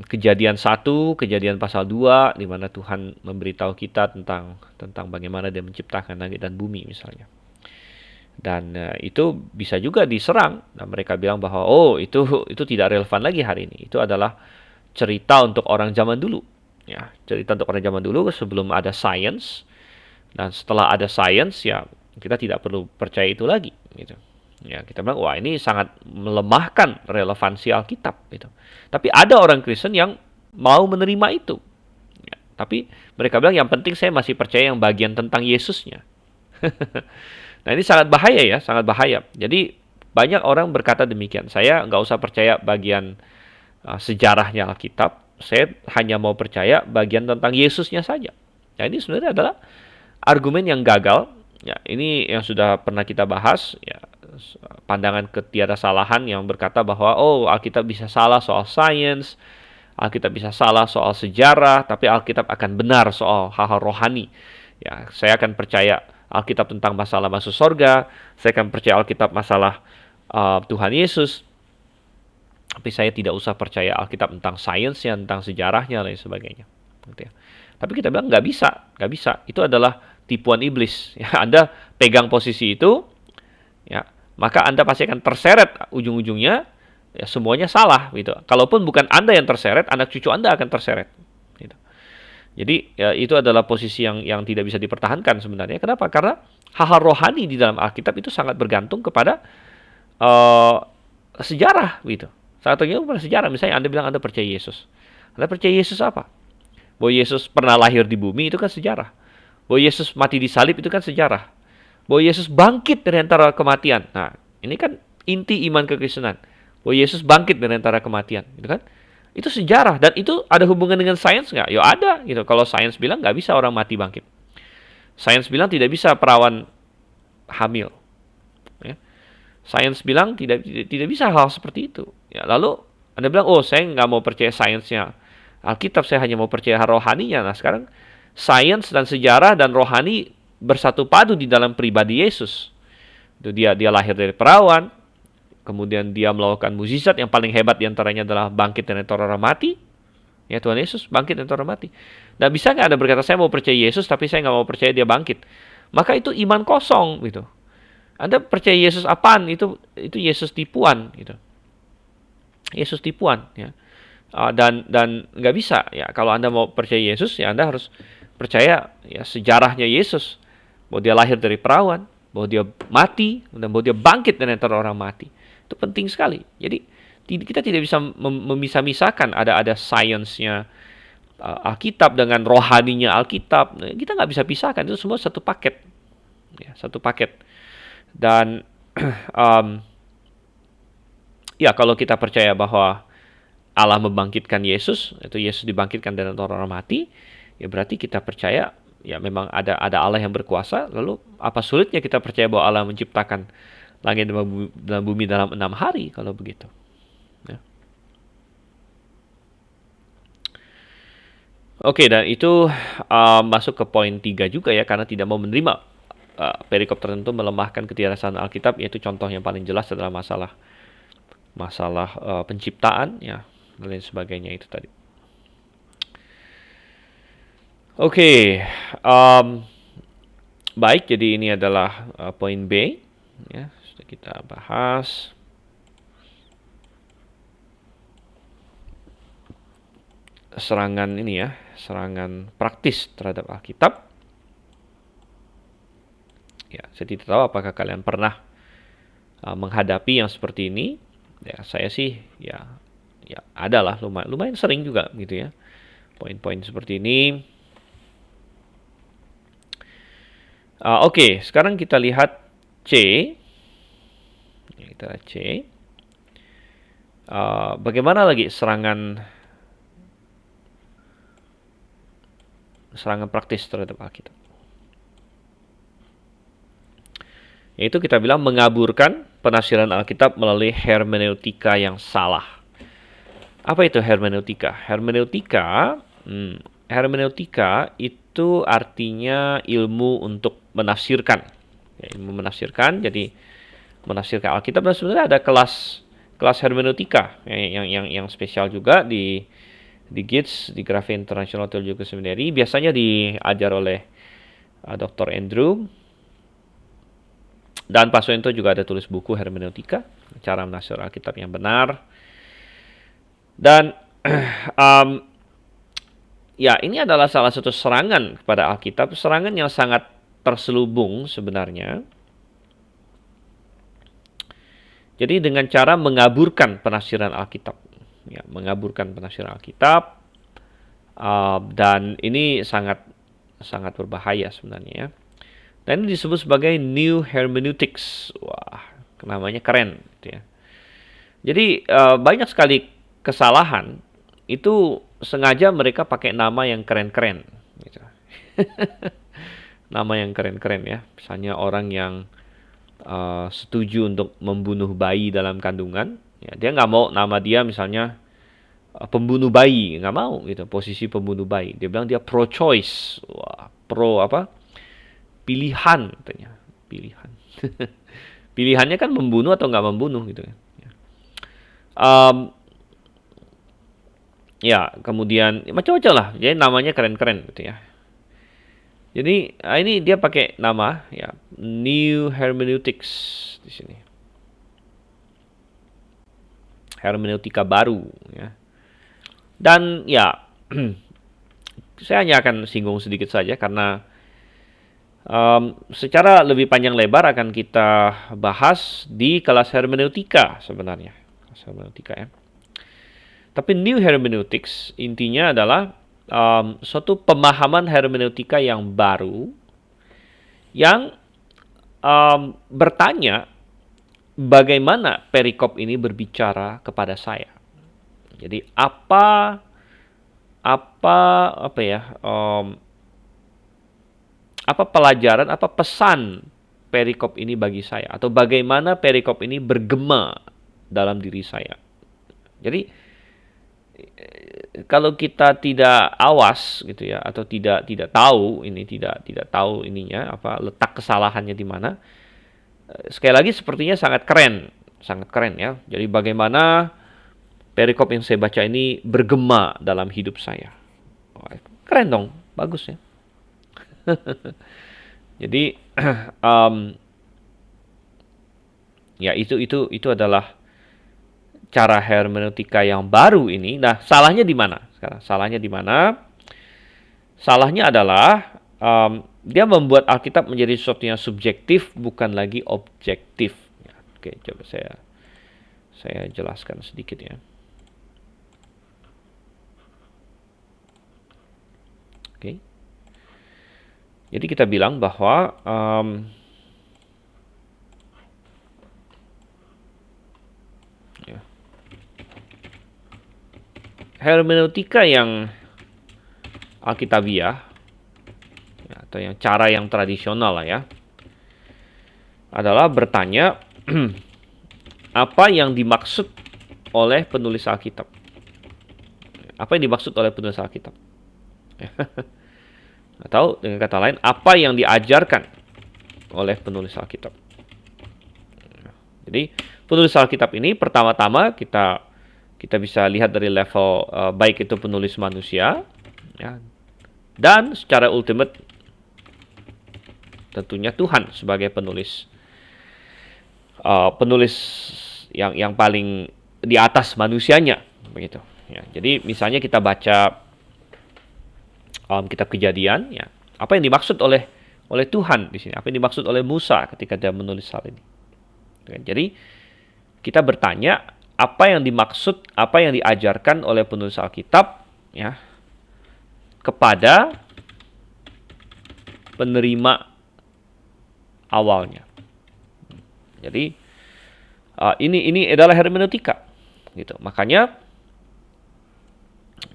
Kejadian 1, Kejadian pasal 2, di mana Tuhan memberitahu kita tentang bagaimana Dia menciptakan langit dan bumi misalnya. Dan itu bisa juga diserang dan mereka bilang bahwa oh itu tidak relevan lagi hari ini. Itu adalah cerita untuk orang zaman dulu. Ya, cerita untuk orang zaman dulu sebelum ada sains, dan setelah ada sains ya kita tidak perlu percaya itu lagi gitu. Ya, kita bilang wah ini sangat melemahkan relevansi Alkitab gitu. Tapi ada orang Kristen yang mau menerima itu. Ya, tapi mereka bilang yang penting saya masih percaya yang bagian tentang Yesusnya. Nah ini sangat bahaya ya, sangat bahaya. Jadi banyak orang berkata demikian. Saya nggak usah percaya bagian sejarahnya Alkitab. Saya hanya mau percaya bagian tentang Yesusnya saja. Nah ini sebenarnya adalah argumen yang gagal Ya, ini yang sudah pernah kita bahas, ya, pandangan ketiadasalahan yang berkata bahwa oh Alkitab bisa salah soal sains, Alkitab bisa salah soal sejarah, tapi Alkitab akan benar soal hal-hal rohani. Ya, saya akan percaya Alkitab tentang masalah masuk sorga, saya akan percaya Alkitab masalah Tuhan Yesus, tapi saya tidak usah percaya Alkitab tentang sainsnya, tentang sejarahnya, dan lain sebagainya. Gitu ya. Tapi kita bilang nggak bisa, nggak bisa. Itu adalah tipuan iblis. Ya, Anda pegang posisi itu, ya, maka Anda pasti akan terseret ujung-ujungnya. Ya, semuanya salah, gitu. Kalaupun bukan Anda yang terseret, anak cucu Anda akan terseret. Gitu. Jadi ya, itu adalah posisi yang tidak bisa dipertahankan sebenarnya. Kenapa? Karena hal-hal rohani di dalam Alkitab itu sangat bergantung kepada uh, sejarah, gitu. Sangat tergantung kepada sejarah. Misalnya Anda bilang Anda percaya Yesus. Anda percaya Yesus apa? Bahwa Yesus pernah lahir di bumi itu kan sejarah. Bahwa Yesus mati di salib itu kan sejarah. Bahwa Yesus bangkit dari antara kematian. Nah, ini kan inti iman kekristenan. Bahwa Yesus bangkit dari antara kematian, gitu kan? Itu sejarah dan itu ada hubungan dengan sains nggak? Ya ada, gitu. Kalau sains bilang nggak bisa orang mati bangkit. Sains bilang tidak bisa perawan hamil. Ya. Sains bilang tidak bisa hal seperti itu. Ya, lalu Anda bilang, oh saya nggak mau percaya sainsnya Alkitab, saya hanya mau percaya rohaninya. Nah sekarang sains dan sejarah dan rohani bersatu padu di dalam pribadi Yesus. Itu dia lahir dari perawan, kemudian dia melakukan mukjizat yang paling hebat diantaranya adalah bangkit dari antara orang mati. Ya Tuhan Yesus bangkit dari antara orang mati. Dan bisa nggak Anda berkata saya mau percaya Yesus tapi saya nggak mau percaya dia bangkit? Maka itu iman kosong, gitu. Anda percaya Yesus apaan? Itu Yesus tipuan, gitu. Yesus tipuan, ya. Dan nggak bisa, ya. Kalau Anda mau percaya Yesus, ya Anda harus percaya ya sejarahnya Yesus, bahwa dia lahir dari perawan, bahwa dia mati, dan bahwa dia bangkit dari antara orang mati. Itu penting sekali. Jadi kita tidak bisa memisah-misahkan ada sainsnya Alkitab dengan rohaninya Alkitab. Kita nggak bisa pisahkan, itu semua satu paket, ya, satu paket. Dan ya kalau kita percaya bahwa Allah membangkitkan Yesus, itu Yesus dibangkitkan dari antara orang mati, ya berarti kita percaya ya memang ada Allah yang berkuasa. Lalu apa sulitnya kita percaya bahwa Allah menciptakan langit dan bumi dalam 6 hari kalau begitu? Ya. Oke, dan itu masuk ke poin 3 juga ya, karena tidak mau menerima perikop tertentu melemahkan ketiadasaan Alkitab, yaitu contoh yang paling jelas adalah masalah penciptaan, ya, dan lain sebagainya itu tadi. Oke, baik, jadi ini adalah poin B, ya, sudah kita bahas. Serangan ini ya, serangan praktis terhadap Alkitab. Ya, saya tidak tahu apakah kalian pernah menghadapi yang seperti ini. Ya, saya sih ya adalah lumayan sering juga gitu ya. Poin-poin seperti ini. Oke, sekarang kita lihat C. Kita lihat C. Bagaimana lagi serangan praktis terhadap Alkitab? Yaitu kita bilang mengaburkan penafsiran Alkitab melalui hermeneutika yang salah. Apa itu hermeneutika? Hermeneutika itu artinya ilmu untuk menafsirkan. Ya, ilmu menafsirkan, jadi menafsirkan Alkitab. Dan sebenarnya ada kelas hermeneutika yang spesial juga di GITS, di Graphia International Theological Seminary. Biasanya diajar oleh Dr. Andrew. Dan Pak Suento juga ada tulis buku hermeneutika, cara menafsir Alkitab yang benar. Dan ya ini adalah salah satu serangan kepada Alkitab, serangan yang sangat terselubung sebenarnya. Jadi dengan cara mengaburkan penafsiran Alkitab, ya, mengaburkan penafsiran Alkitab, dan ini sangat berbahaya sebenarnya. Ya. Dan ini disebut sebagai New Hermeneutics. Wah, namanya keren, gitu ya. Jadi banyak sekali kesalahan itu sengaja mereka pakai nama yang keren-keren. Gitu. nama yang keren-keren ya. Misalnya orang yang setuju untuk membunuh bayi dalam kandungan, ya, dia nggak mau nama dia misalnya pembunuh bayi, nggak mau gitu, posisi pembunuh bayi. Dia bilang dia pro-choice, wah, pro apa? Pilihan, katanya, pilihan. Pilihannya kan membunuh atau nggak membunuh gitu kan. Um, ya, kemudian macam-macam lah. Jadi namanya keren-keren gitu ya. Jadi ini dia pakai nama ya New Hermeneutics di sini. Hermeneutika baru ya. Dan ya saya hanya akan singgung sedikit saja karena secara lebih panjang lebar akan kita bahas di kelas hermeneutika sebenarnya. Kelas hermeneutika ya. Tapi New Hermeneutics intinya adalah suatu pemahaman hermeneutika yang baru yang bertanya bagaimana perikop ini berbicara kepada saya. Jadi apa ya apa pelajaran, apa pesan perikop ini bagi saya, atau bagaimana perikop ini bergema dalam diri saya. Jadi kalau kita tidak awas gitu ya, atau tidak tahu ininya apa letak kesalahannya di mana, sekali lagi sepertinya sangat keren ya. Jadi bagaimana perikop yang saya baca ini bergema dalam hidup saya. Keren dong, bagus ya. Jadi ya itu adalah cara hermeneutika yang baru ini. Nah, salahnya di mana? Sekarang salahnya di mana? Salahnya adalah dia membuat Alkitab menjadi sesuatu yang subjektif, bukan lagi objektif. Ya, oke, coba saya jelaskan sedikit ya. Oke. Jadi kita bilang bahwa hermeneutika yang Alkitabiah ya, atau yang cara yang tradisional lah ya, adalah bertanya apa yang dimaksud oleh penulis Alkitab. Apa yang dimaksud oleh penulis Alkitab? Atau dengan kata lain, apa yang diajarkan oleh penulis Alkitab. Jadi penulis Alkitab ini pertama-tama kita bisa lihat dari level baik itu penulis manusia ya, dan secara ultimate tentunya Tuhan sebagai penulis yang paling di atas manusianya begitu ya. Jadi misalnya kita baca kitab Kejadian ya, apa yang dimaksud oleh Tuhan di sini, apa yang dimaksud oleh Musa ketika dia menulis hal ini. Jadi kita bertanya apa yang dimaksud, apa yang diajarkan oleh penulis Alkitab ya kepada penerima awalnya. Jadi ini adalah hermeneutika gitu. Makanya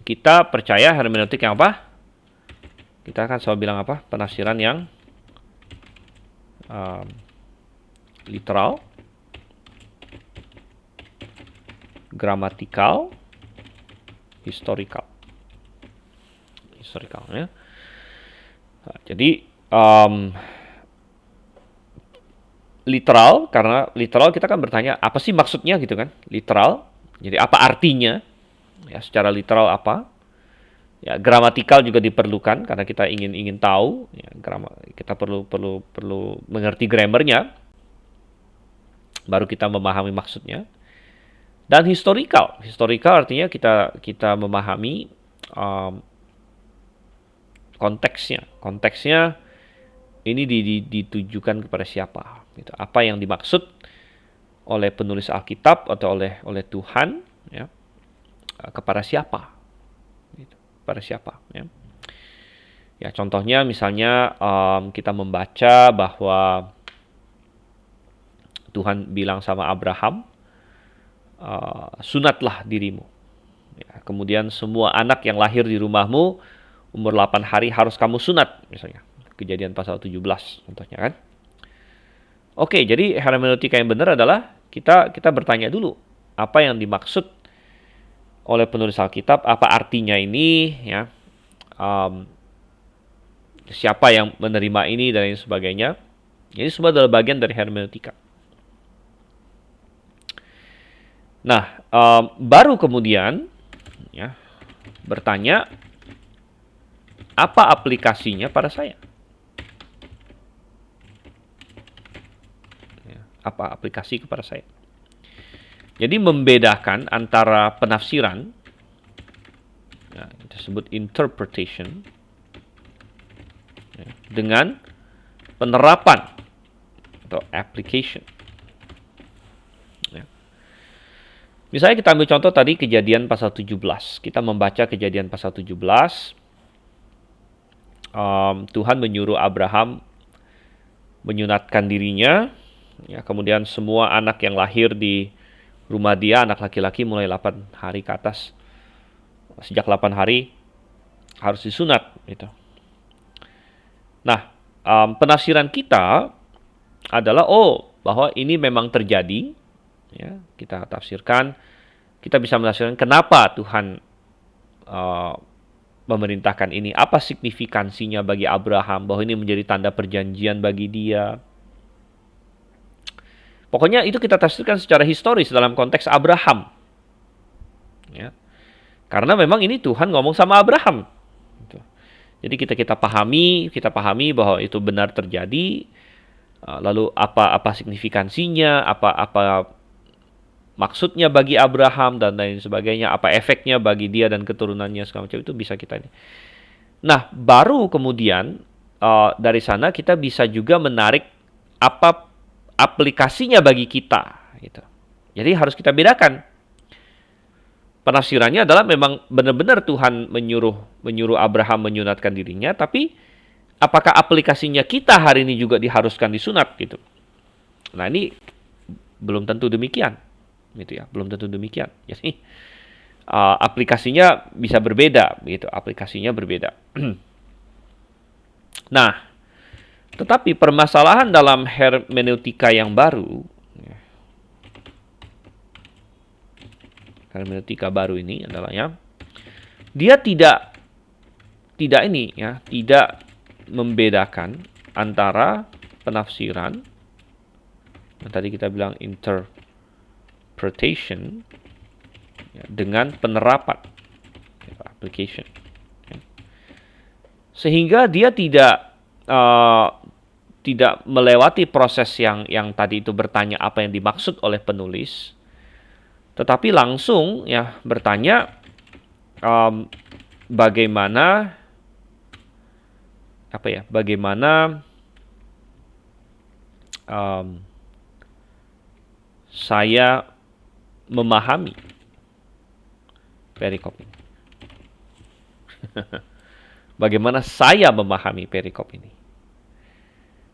kita percaya hermeneutik yang apa? Kita akan selalu bilang apa? Penafsiran yang literal, gramatikal, historical ya. Nah, jadi literal, karena literal kita kan bertanya apa sih maksudnya gitu kan? Literal. Jadi apa artinya? Ya, secara literal apa? Ya, gramatikal juga diperlukan karena kita ingin tahu ya, kita perlu mengerti grammarnya baru kita memahami maksudnya. Dan historical artinya kita memahami konteksnya ini ditujukan kepada siapa gitu. Apa yang dimaksud oleh penulis Alkitab atau oleh Tuhan ya, kepada siapa gitu. Pada siapa ya. Ya, contohnya misalnya kita membaca bahwa Tuhan bilang sama Abraham, sunatlah dirimu. Ya, kemudian semua anak yang lahir di rumahmu umur 8 hari harus kamu sunat misalnya. Kejadian pasal 17 contohnya kan. Oke, jadi hermeneutika yang benar adalah kita bertanya dulu apa yang dimaksud oleh penulis Alkitab, apa artinya ini, ya, siapa yang menerima ini dan lain sebagainya. Jadi semua adalah bagian dari hermeneutika. Nah, baru kemudian ya bertanya apa aplikasinya pada saya. Ya, apa aplikasi kepada saya. Jadi membedakan antara penafsiran, ya, disebut interpretation, ya, dengan penerapan atau application. Ya. Misalnya kita ambil contoh tadi Kejadian pasal 17. Kita membaca Kejadian pasal 17. Tuhan menyuruh Abraham menyunatkan dirinya. Ya, kemudian semua anak yang lahir di rumah dia, anak laki-laki mulai 8 hari ke atas, sejak 8 hari harus disunat. Gitu. Nah, penafsiran kita adalah bahwa ini memang terjadi. Ya, kita tafsirkan, kita bisa menafsirkan kenapa Tuhan memerintahkan ini, apa signifikansinya bagi Abraham, bahwa ini menjadi tanda perjanjian bagi dia. Pokoknya itu kita tafsirkan secara historis dalam konteks Abraham. Ya. Karena memang ini Tuhan ngomong sama Abraham. Jadi kita pahami bahwa itu benar terjadi. Lalu apa signifikansinya, apa maksudnya bagi Abraham dan lain sebagainya, apa efeknya bagi dia dan keturunannya segala macam, itu bisa kita ini. Nah, baru kemudian dari sana kita bisa juga menarik apa aplikasinya bagi kita, gitu. Jadi harus kita bedakan. Penafsirannya adalah memang benar-benar Tuhan menyuruh Abraham menyunatkan dirinya, tapi apakah aplikasinya kita hari ini juga diharuskan disunat, gitu. Nah, ini belum tentu demikian, gitu ya. Belum tentu demikian. Jadi aplikasinya bisa berbeda, gitu. Aplikasinya berbeda. Nah, tetapi permasalahan dalam hermeneutika yang baru, hermeneutika baru ini adalah ya, dia tidak membedakan antara penafsiran yang tadi kita bilang interpretation ya, dengan penerapan, application. Ya. Sehingga dia tidak melewati proses yang tadi itu bertanya apa yang dimaksud oleh penulis, tetapi langsung ya bertanya bagaimana saya memahami perikop ini. Bagaimana saya memahami perikop ini.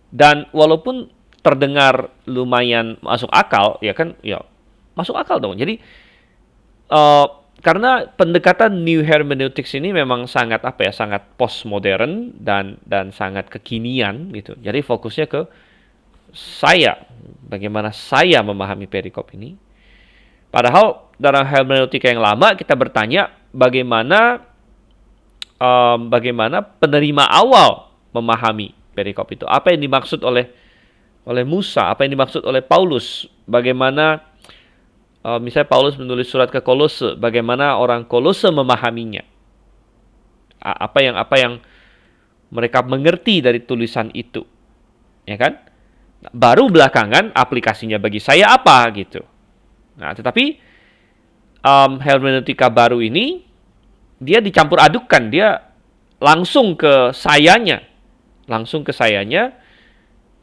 Dan walaupun terdengar lumayan masuk akal, ya kan, ya masuk akal dong. Jadi karena pendekatan New Hermeneutics ini memang sangat sangat postmodern dan sangat kekinian gitu. Jadi fokusnya ke saya, bagaimana saya memahami perikop ini. Padahal dalam hermeneutika yang lama kita bertanya bagaimana penerima awal memahami perikop itu. Apa yang dimaksud oleh Musa, apa yang dimaksud oleh Paulus, bagaimana misalnya Paulus menulis surat ke Kolose, bagaimana orang Kolose memahaminya. Apa yang mereka mengerti dari tulisan itu. Ya kan? Baru belakangan aplikasinya bagi saya apa gitu. Nah, tetapi hermeneutika baru ini dia dicampur adukkan, dia langsung ke sayanya.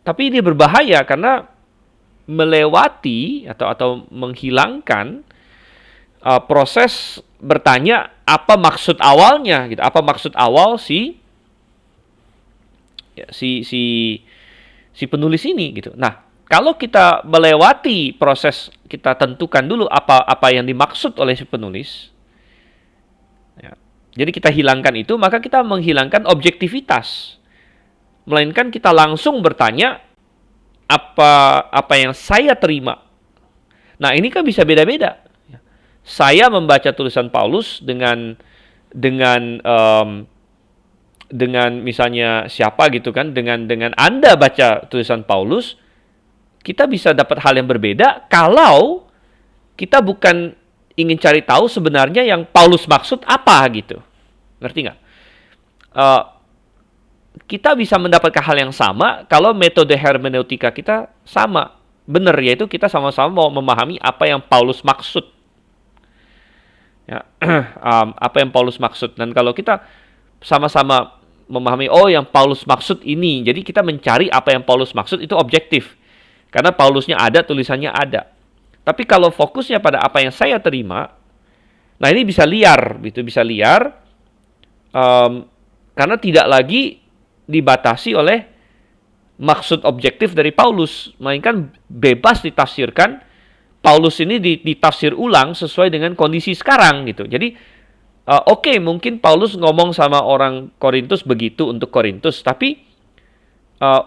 Tapi ini berbahaya karena melewati atau menghilangkan proses bertanya apa maksud awalnya gitu. Apa maksud awal si penulis ini gitu. Nah, kalau kita melewati proses, kita tentukan dulu apa yang dimaksud oleh si penulis. Ya. Jadi kita hilangkan itu, maka kita menghilangkan objektivitas. melainkan kita langsung bertanya apa yang saya terima. Nah, ini kan bisa beda-beda. Saya membaca tulisan Paulus dengan misalnya siapa gitu kan, dengan Anda baca tulisan Paulus, kita bisa dapat hal yang berbeda kalau kita bukan ingin cari tahu sebenarnya yang Paulus maksud apa gitu. Ngerti nggak? Kita bisa mendapatkan hal yang sama kalau metode hermeneutika kita sama. Benar, yaitu kita sama-sama mau memahami apa yang Paulus maksud. Ya, apa yang Paulus maksud. Dan kalau kita sama-sama memahami, oh yang Paulus maksud ini, jadi kita mencari apa yang Paulus maksud, itu objektif. Karena Paulusnya ada, tulisannya ada. Tapi kalau fokusnya pada apa yang saya terima, nah ini bisa liar, bisa liar, karena tidak lagi dibatasi oleh maksud objektif dari Paulus, melainkan bebas ditafsirkan. Paulus ini ditafsir ulang sesuai dengan kondisi sekarang gitu. Jadi oke, mungkin Paulus ngomong sama orang Korintus begitu untuk Korintus, tapi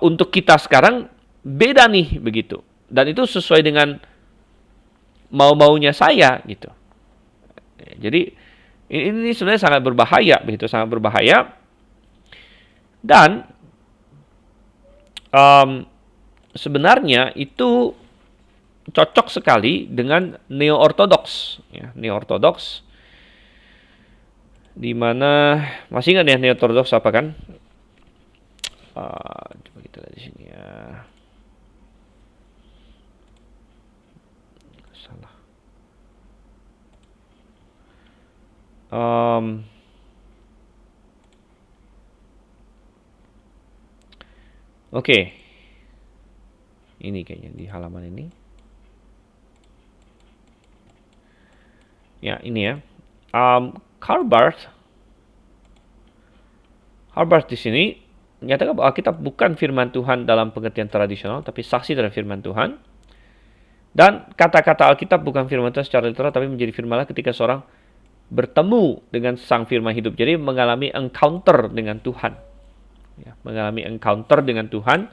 untuk kita sekarang beda nih begitu. Dan itu sesuai dengan mau-maunya saya gitu. Jadi ini sebenarnya sangat berbahaya begitu, sangat berbahaya. Dan sebenarnya itu cocok sekali dengan neo-ortodoks, ya, neo-ortodoks, di mana masih ingat ya neo-ortodoks apa kan? Coba kita lihat di sini ya. Salah. Oke. Ini kayaknya di halaman ini. Ya, ini ya. Karl Barth di sini menyatakan bahwa Alkitab bukan firman Tuhan dalam pengertian tradisional, tapi saksi dari firman Tuhan. Dan kata-kata Alkitab bukan firman Tuhan secara literal, tapi menjadi firman Allah ketika seorang bertemu dengan sang firman hidup. Jadi mengalami encounter dengan Tuhan. Ya, mengalami encounter dengan Tuhan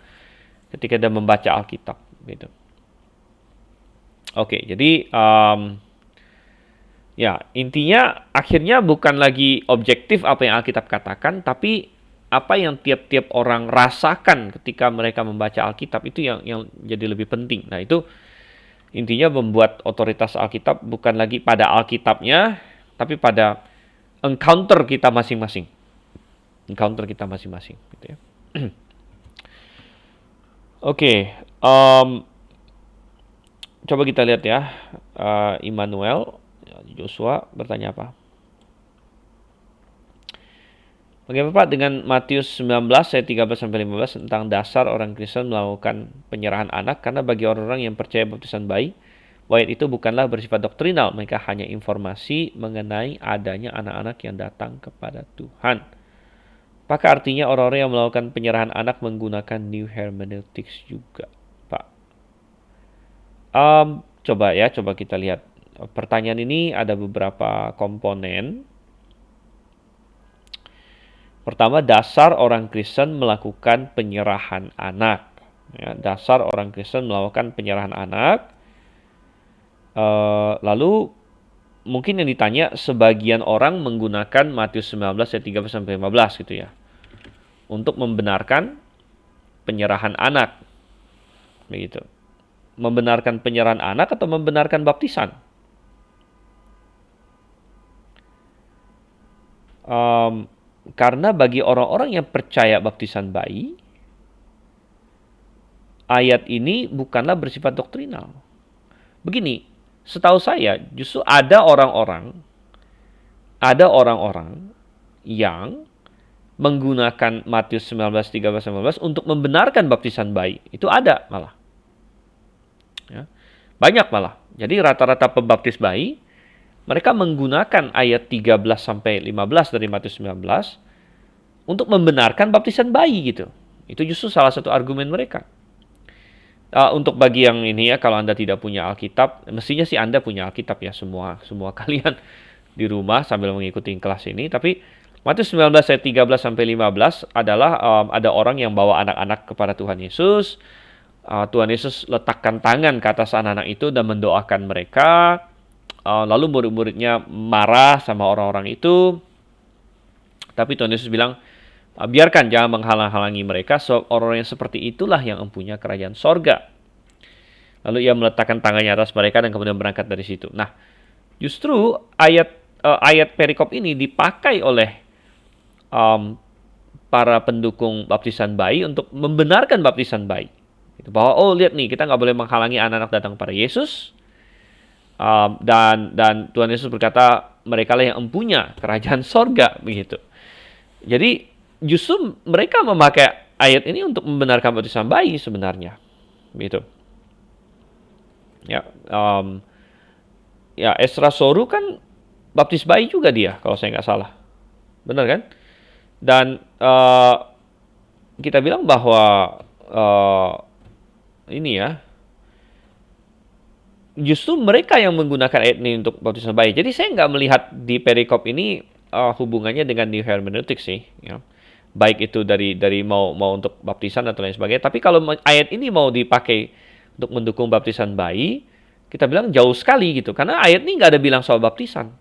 ketika dia membaca Alkitab. Gitu. Oke, jadi ya, intinya akhirnya bukan lagi objektif apa yang Alkitab katakan, tapi apa yang tiap-tiap orang rasakan ketika mereka membaca Alkitab itu yang jadi lebih penting. Nah, itu intinya membuat otoritas Alkitab bukan lagi pada Alkitabnya, tapi pada encounter kita masing-masing. Encounter kita masing-masing, gitu ya. Oke, coba kita lihat ya, Immanuel. Joshua bertanya apa? Bagaimana Pak dengan Matius 19 ayat 13-15 tentang dasar orang Kristen melakukan penyerahan anak, karena bagi orang-orang yang percaya baptisan bayi, ayat itu bukanlah bersifat doktrinal, mereka hanya informasi mengenai adanya anak-anak yang datang kepada Tuhan. Apakah artinya orang-orang yang melakukan penyerahan anak menggunakan New Hermeneutics juga, Pak? Coba kita lihat. Pertanyaan ini ada beberapa komponen. Pertama, dasar orang Kristen melakukan penyerahan anak. Ya, dasar orang Kristen melakukan penyerahan anak. Lalu mungkin yang ditanya, sebagian orang menggunakan Matius 19 ayat 13-15 gitu ya, untuk membenarkan penyerahan anak. Begitu. Membenarkan penyerahan anak atau membenarkan baptisan? Karena bagi orang-orang yang percaya baptisan bayi, ayat ini bukanlah bersifat doktrinal. Begini, setahu saya justru ada orang-orang yang menggunakan Matius 19, 13-15 untuk membenarkan baptisan bayi. Itu ada malah. Ya, banyak malah. Jadi rata-rata pembaptis bayi mereka menggunakan ayat 13-15 dari Matius 19 untuk membenarkan baptisan bayi gitu. Itu justru salah satu argumen mereka. Untuk bagi yang ini ya, kalau Anda tidak punya Alkitab, mestinya sih Anda punya Alkitab ya, semua kalian di rumah sambil mengikuti kelas ini. Tapi Matius 19 ayat 13 sampai 15 adalah ada orang yang bawa anak-anak kepada Tuhan Yesus. Tuhan Yesus letakkan tangan ke atas anak-anak itu dan mendoakan mereka. Lalu murid-muridnya marah sama orang-orang itu. Tapi Tuhan Yesus bilang, biarkan, jangan menghalang-halangi mereka. So, orang yang seperti itulah yang empunya kerajaan sorga. Lalu ia meletakkan tangannya atas mereka dan kemudian berangkat dari situ. Nah, justru ayat perikop ini dipakai oleh para pendukung baptisan bayi untuk membenarkan baptisan bayi. Bahwa, lihat nih, kita nggak boleh menghalangi anak-anak datang pada Yesus. Dan Tuhan Yesus berkata, mereka lah yang empunya kerajaan sorga, begitu. Jadi, justru mereka memakai ayat ini untuk membenarkan baptisan bayi sebenarnya, begitu. Ya, Esra Soru kan baptis bayi juga dia, kalau saya nggak salah. Benar kan? Dan kita bilang bahwa ini ya, justru mereka yang menggunakan ayat ini untuk baptisan bayi. Jadi saya nggak melihat di perikop ini hubungannya dengan new hermeneutik sih. Ya. Baik itu dari mau untuk baptisan atau lain sebagainya. Tapi kalau ayat ini mau dipakai untuk mendukung baptisan bayi, kita bilang jauh sekali gitu. Karena ayat ini nggak ada bilang soal baptisan.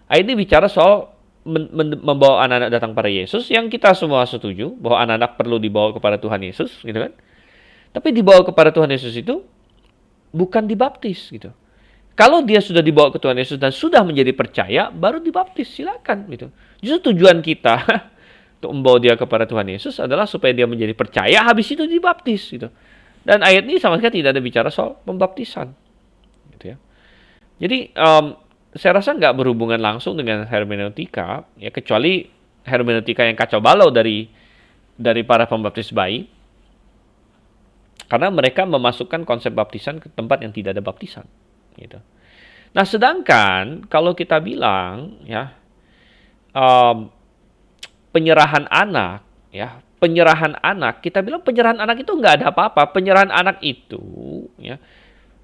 Ayat ini bicara soal membawa anak-anak datang pada Yesus, yang kita semua setuju bahwa anak-anak perlu dibawa kepada Tuhan Yesus, gitu kan? Tapi dibawa kepada Tuhan Yesus itu bukan dibaptis, gitu. Kalau dia sudah dibawa ke Tuhan Yesus dan sudah menjadi percaya, baru dibaptis, silakan, gitu. Justru tujuan kita untuk membawa dia kepada Tuhan Yesus adalah supaya dia menjadi percaya, habis itu dibaptis, gitu. Dan ayat ini sama sekali tidak ada bicara soal pembaptisan, gitu ya. Jadi saya rasa nggak berhubungan langsung dengan hermeneutika, ya, kecuali hermeneutika yang kacau balau dari para pembaptis bayi, karena mereka memasukkan konsep baptisan ke tempat yang tidak ada baptisan, gitu. Nah, sedangkan kalau kita bilang, ya, penyerahan anak, ya, kita bilang penyerahan anak itu nggak ada apa-apa. Penyerahan anak itu, ya,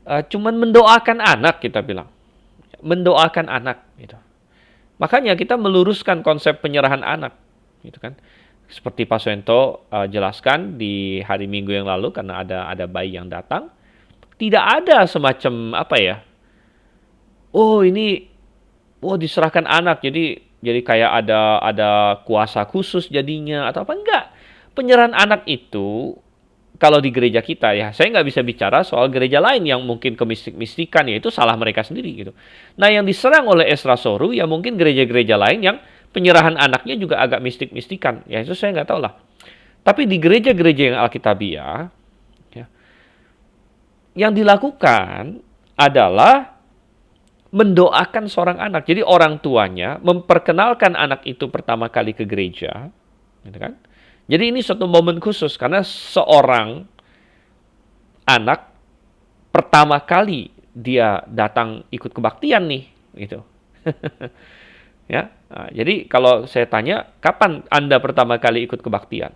cuman mendoakan anak, kita bilang. Mendoakan anak, gitu. Makanya kita meluruskan konsep penyerahan anak, gitu kan. Seperti Pak Suento jelaskan di hari Minggu yang lalu, karena ada bayi yang datang, tidak ada semacam apa ya? Ini diserahkan anak, jadi kayak ada kuasa khusus jadinya atau apa, enggak. Penyerahan anak itu kalau di gereja kita, ya, saya nggak bisa bicara soal gereja lain yang mungkin kemistik-mistikan, ya itu salah mereka sendiri, gitu. Nah, yang diserang oleh Esra Soru, ya mungkin gereja-gereja lain yang penyerahan anaknya juga agak mistik-mistikan, ya itu saya nggak tahu lah. Tapi di gereja-gereja yang Alkitabiah, ya, yang dilakukan adalah mendoakan seorang anak. Jadi orang tuanya memperkenalkan anak itu pertama kali ke gereja, gitu kan? Jadi ini suatu momen khusus karena seorang anak pertama kali dia datang ikut kebaktian nih, gitu. Ya, jadi kalau saya tanya, kapan Anda pertama kali ikut kebaktian?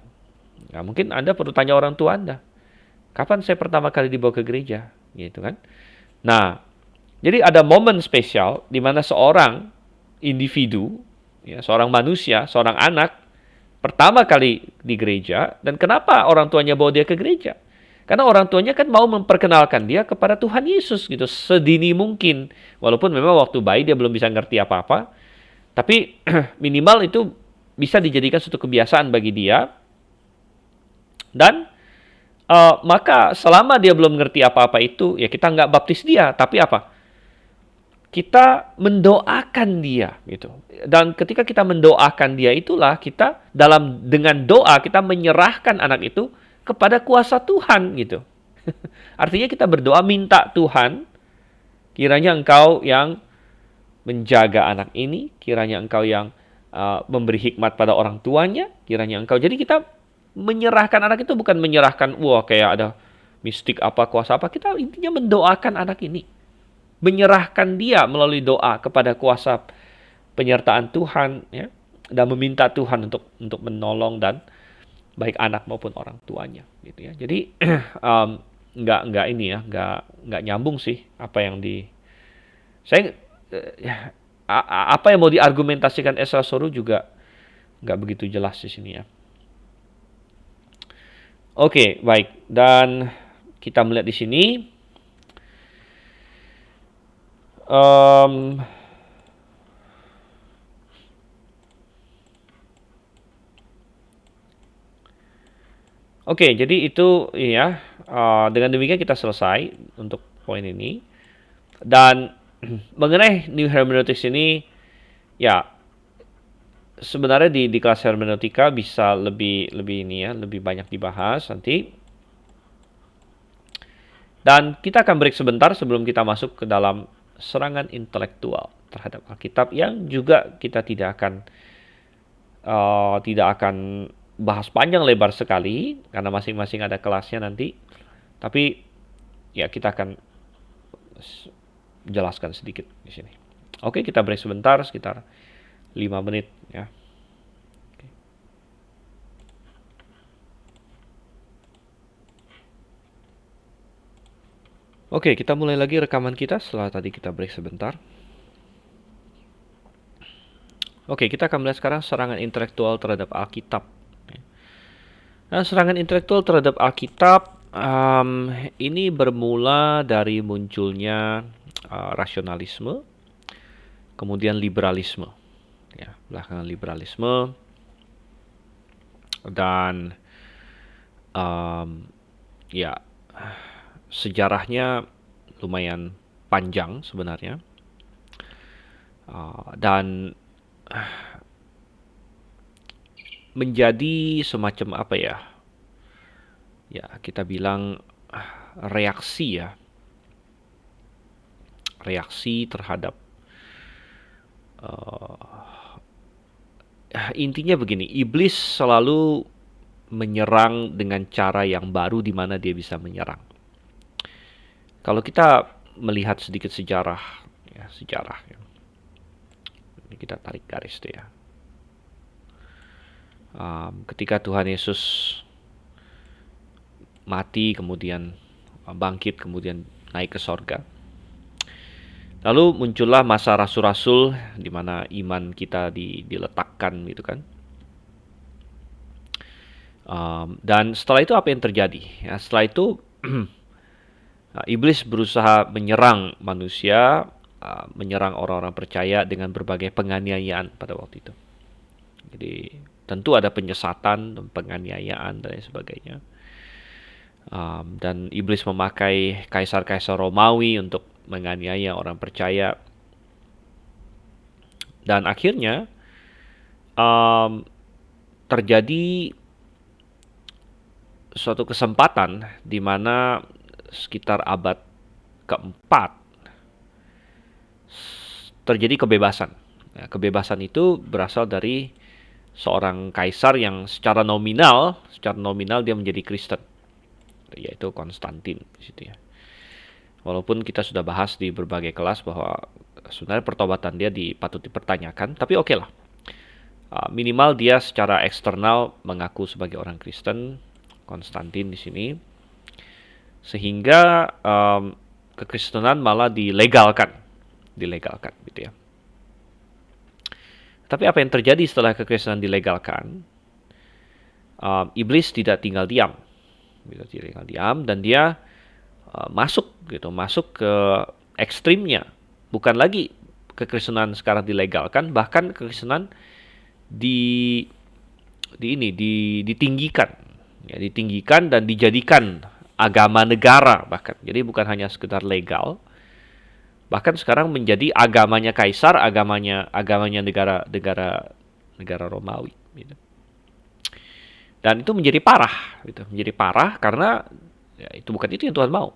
Nah, mungkin Anda perlu tanya orang tua Anda. Kapan saya pertama kali dibawa ke gereja, gitu kan? Nah, jadi ada momen spesial di mana seorang individu, ya, seorang manusia, seorang anak pertama kali di gereja. Dan kenapa orang tuanya bawa dia ke gereja? Karena orang tuanya kan mau memperkenalkan dia kepada Tuhan Yesus, gitu, sedini mungkin. Walaupun memang waktu bayi dia belum bisa ngerti apa-apa, tapi minimal itu bisa dijadikan suatu kebiasaan bagi dia. Dan maka selama dia belum ngerti apa-apa itu, ya kita nggak baptis dia, tapi apa? Kita mendoakan dia, gitu. Dan ketika kita mendoakan dia, itulah kita dengan doa kita menyerahkan anak itu kepada kuasa Tuhan, gitu. Artinya kita berdoa minta Tuhan, kiranya Engkau yang menjaga anak ini, kiranya Engkau yang memberi hikmat pada orang tuanya, kiranya Engkau. Jadi kita menyerahkan anak itu bukan menyerahkan kayak ada mistik apa, kuasa apa. Kita intinya mendoakan anak ini. Menyerahkan dia melalui doa kepada kuasa penyertaan Tuhan, ya, dan meminta Tuhan untuk menolong dan baik anak maupun orang tuanya, gitu ya. Jadi nggak nyambung sih apa yang apa yang mau diargumentasikan Esra Soru juga nggak begitu jelas di sini ya. Oke, baik. Dan kita melihat di sini, em, oke, jadi itu ya. Dengan demikian kita selesai untuk poin ini. Dan mengenai New Hermeneutics ini, ya sebenarnya di kelas hermeneutika bisa lebih lebih ini ya, lebih banyak dibahas nanti. Dan kita akan break sebentar sebelum kita masuk ke dalam serangan intelektual terhadap Alkitab yang juga kita tidak akan bahas panjang lebar sekali karena masing-masing ada kelasnya nanti. Tapi ya kita akan jelaskan sedikit di sini. Oke, kita break sebentar sekitar 5 menit ya. Oke, kita mulai lagi rekaman kita setelah tadi kita break sebentar. Oke, kita akan melihat sekarang serangan intelektual terhadap Alkitab. Nah, serangan intelektual terhadap Alkitab ini bermula dari munculnya rasionalisme, kemudian liberalisme. Ya, belakangan liberalisme dan ya sejarahnya lumayan panjang sebenarnya. Dan menjadi semacam apa ya? Ya, kita bilang reaksi ya. Reaksi terhadap intinya begini, iblis selalu menyerang dengan cara yang baru di mana dia bisa menyerang. Kalau kita melihat sedikit sejarah ya. Ini kita tarik garis deh ya. Ketika Tuhan Yesus mati, kemudian bangkit, kemudian naik ke sorga. Lalu muncullah masa rasul-rasul di mana iman kita diletakkan gitu kan. Dan setelah itu apa yang terjadi? Ya, setelah itu iblis berusaha menyerang manusia, menyerang orang-orang percaya dengan berbagai penganiayaan pada waktu itu. Jadi tentu ada penyesatan, penganiayaan dan lain sebagainya. Dan iblis memakai kaisar-kaisar Romawi untuk menganiaya orang percaya. Dan akhirnya terjadi suatu kesempatan di mana sekitar abad keempat terjadi kebebasan. Ya, kebebasan itu berasal dari seorang kaisar yang secara nominal dia menjadi Kristen, yaitu Konstantin di situ ya. Walaupun kita sudah bahas di berbagai kelas bahwa sebenarnya pertobatan dia patut dipertanyakan, tapi oke lah. Minimal dia secara eksternal mengaku sebagai orang Kristen, Konstantin di sini, sehingga kekristenan malah dilegalkan gitu ya. Tapi apa yang terjadi setelah kekristenan dilegalkan? Iblis tidak tinggal diam, dan dia masuk ke ekstrimnya. Bukan lagi kekristenan sekarang dilegalkan, bahkan kekristenan ditinggikan dan dijadikan agama negara bahkan. Jadi bukan hanya sekedar legal, bahkan sekarang menjadi agamanya kaisar, agamanya negara Romawi gitu. Dan itu menjadi parah karena ya, bukan itu yang Tuhan mau.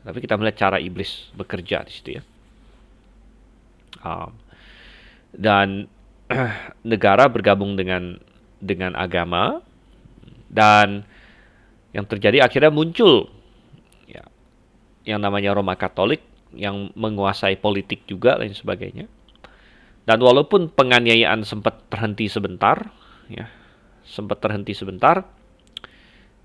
Tapi kita melihat cara iblis bekerja di situ ya. Dan negara bergabung dengan agama, dan yang terjadi akhirnya muncul ya, yang namanya Roma Katolik yang menguasai politik juga lain sebagainya. Dan walaupun penganiayaan sempat terhenti sebentar,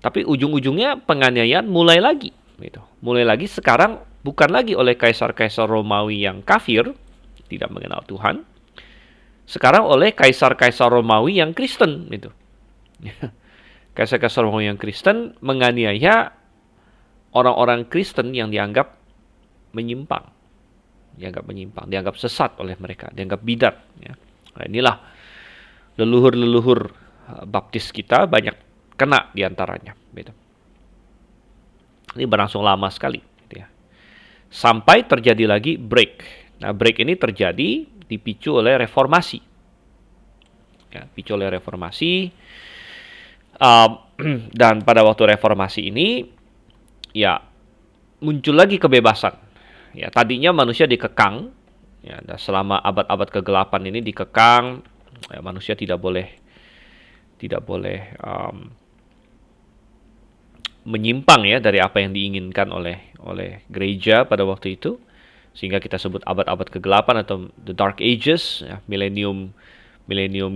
tapi ujung-ujungnya penganiayaan mulai lagi. Gitu. Mulai lagi sekarang bukan lagi oleh kaisar-kaisar Romawi yang kafir, tidak mengenal Tuhan. sekarang oleh kaisar-kaisar Romawi yang Kristen itu. Kaisar-kaisar Romawi yang Kristen menganiaya orang-orang Kristen yang menyimpang, dianggap sesat oleh mereka, dianggap bidat. Ya. Nah, inilah leluhur-leluhur baptis kita banyak kena diantaranya. Gitu. Ini berlangsung lama sekali. Gitu ya. Sampai terjadi lagi break. Nah, break ini terjadi dipicu oleh reformasi. Ya, picu oleh reformasi. Dan pada waktu reformasi ini, ya muncul lagi kebebasan. Ya, tadinya manusia dikekang. Ya, dan selama abad-abad kegelapan ini dikekang. Ya, manusia tidak boleh menyimpang ya dari apa yang diinginkan oleh gereja pada waktu itu, sehingga kita sebut abad-abad kegelapan atau the dark ages, ya, milenium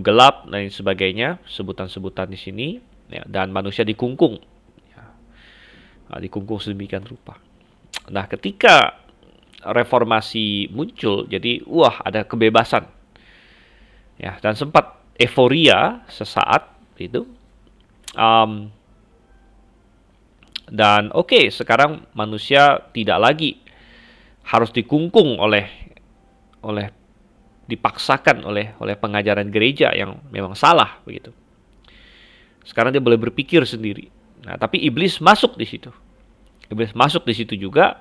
gelap dan sebagainya, sebutan-sebutan di sini, ya, dan manusia dikungkung, ya, dikungkung sedemikian rupa. Nah, ketika reformasi muncul, jadi ada kebebasan, ya, dan sempat euforia sesaat itu. Dan sekarang manusia tidak lagi harus dikungkung dipaksakan oleh pengajaran gereja yang memang salah begitu. Sekarang dia boleh berpikir sendiri. Nah, tapi iblis masuk di situ. Iblis masuk di situ juga,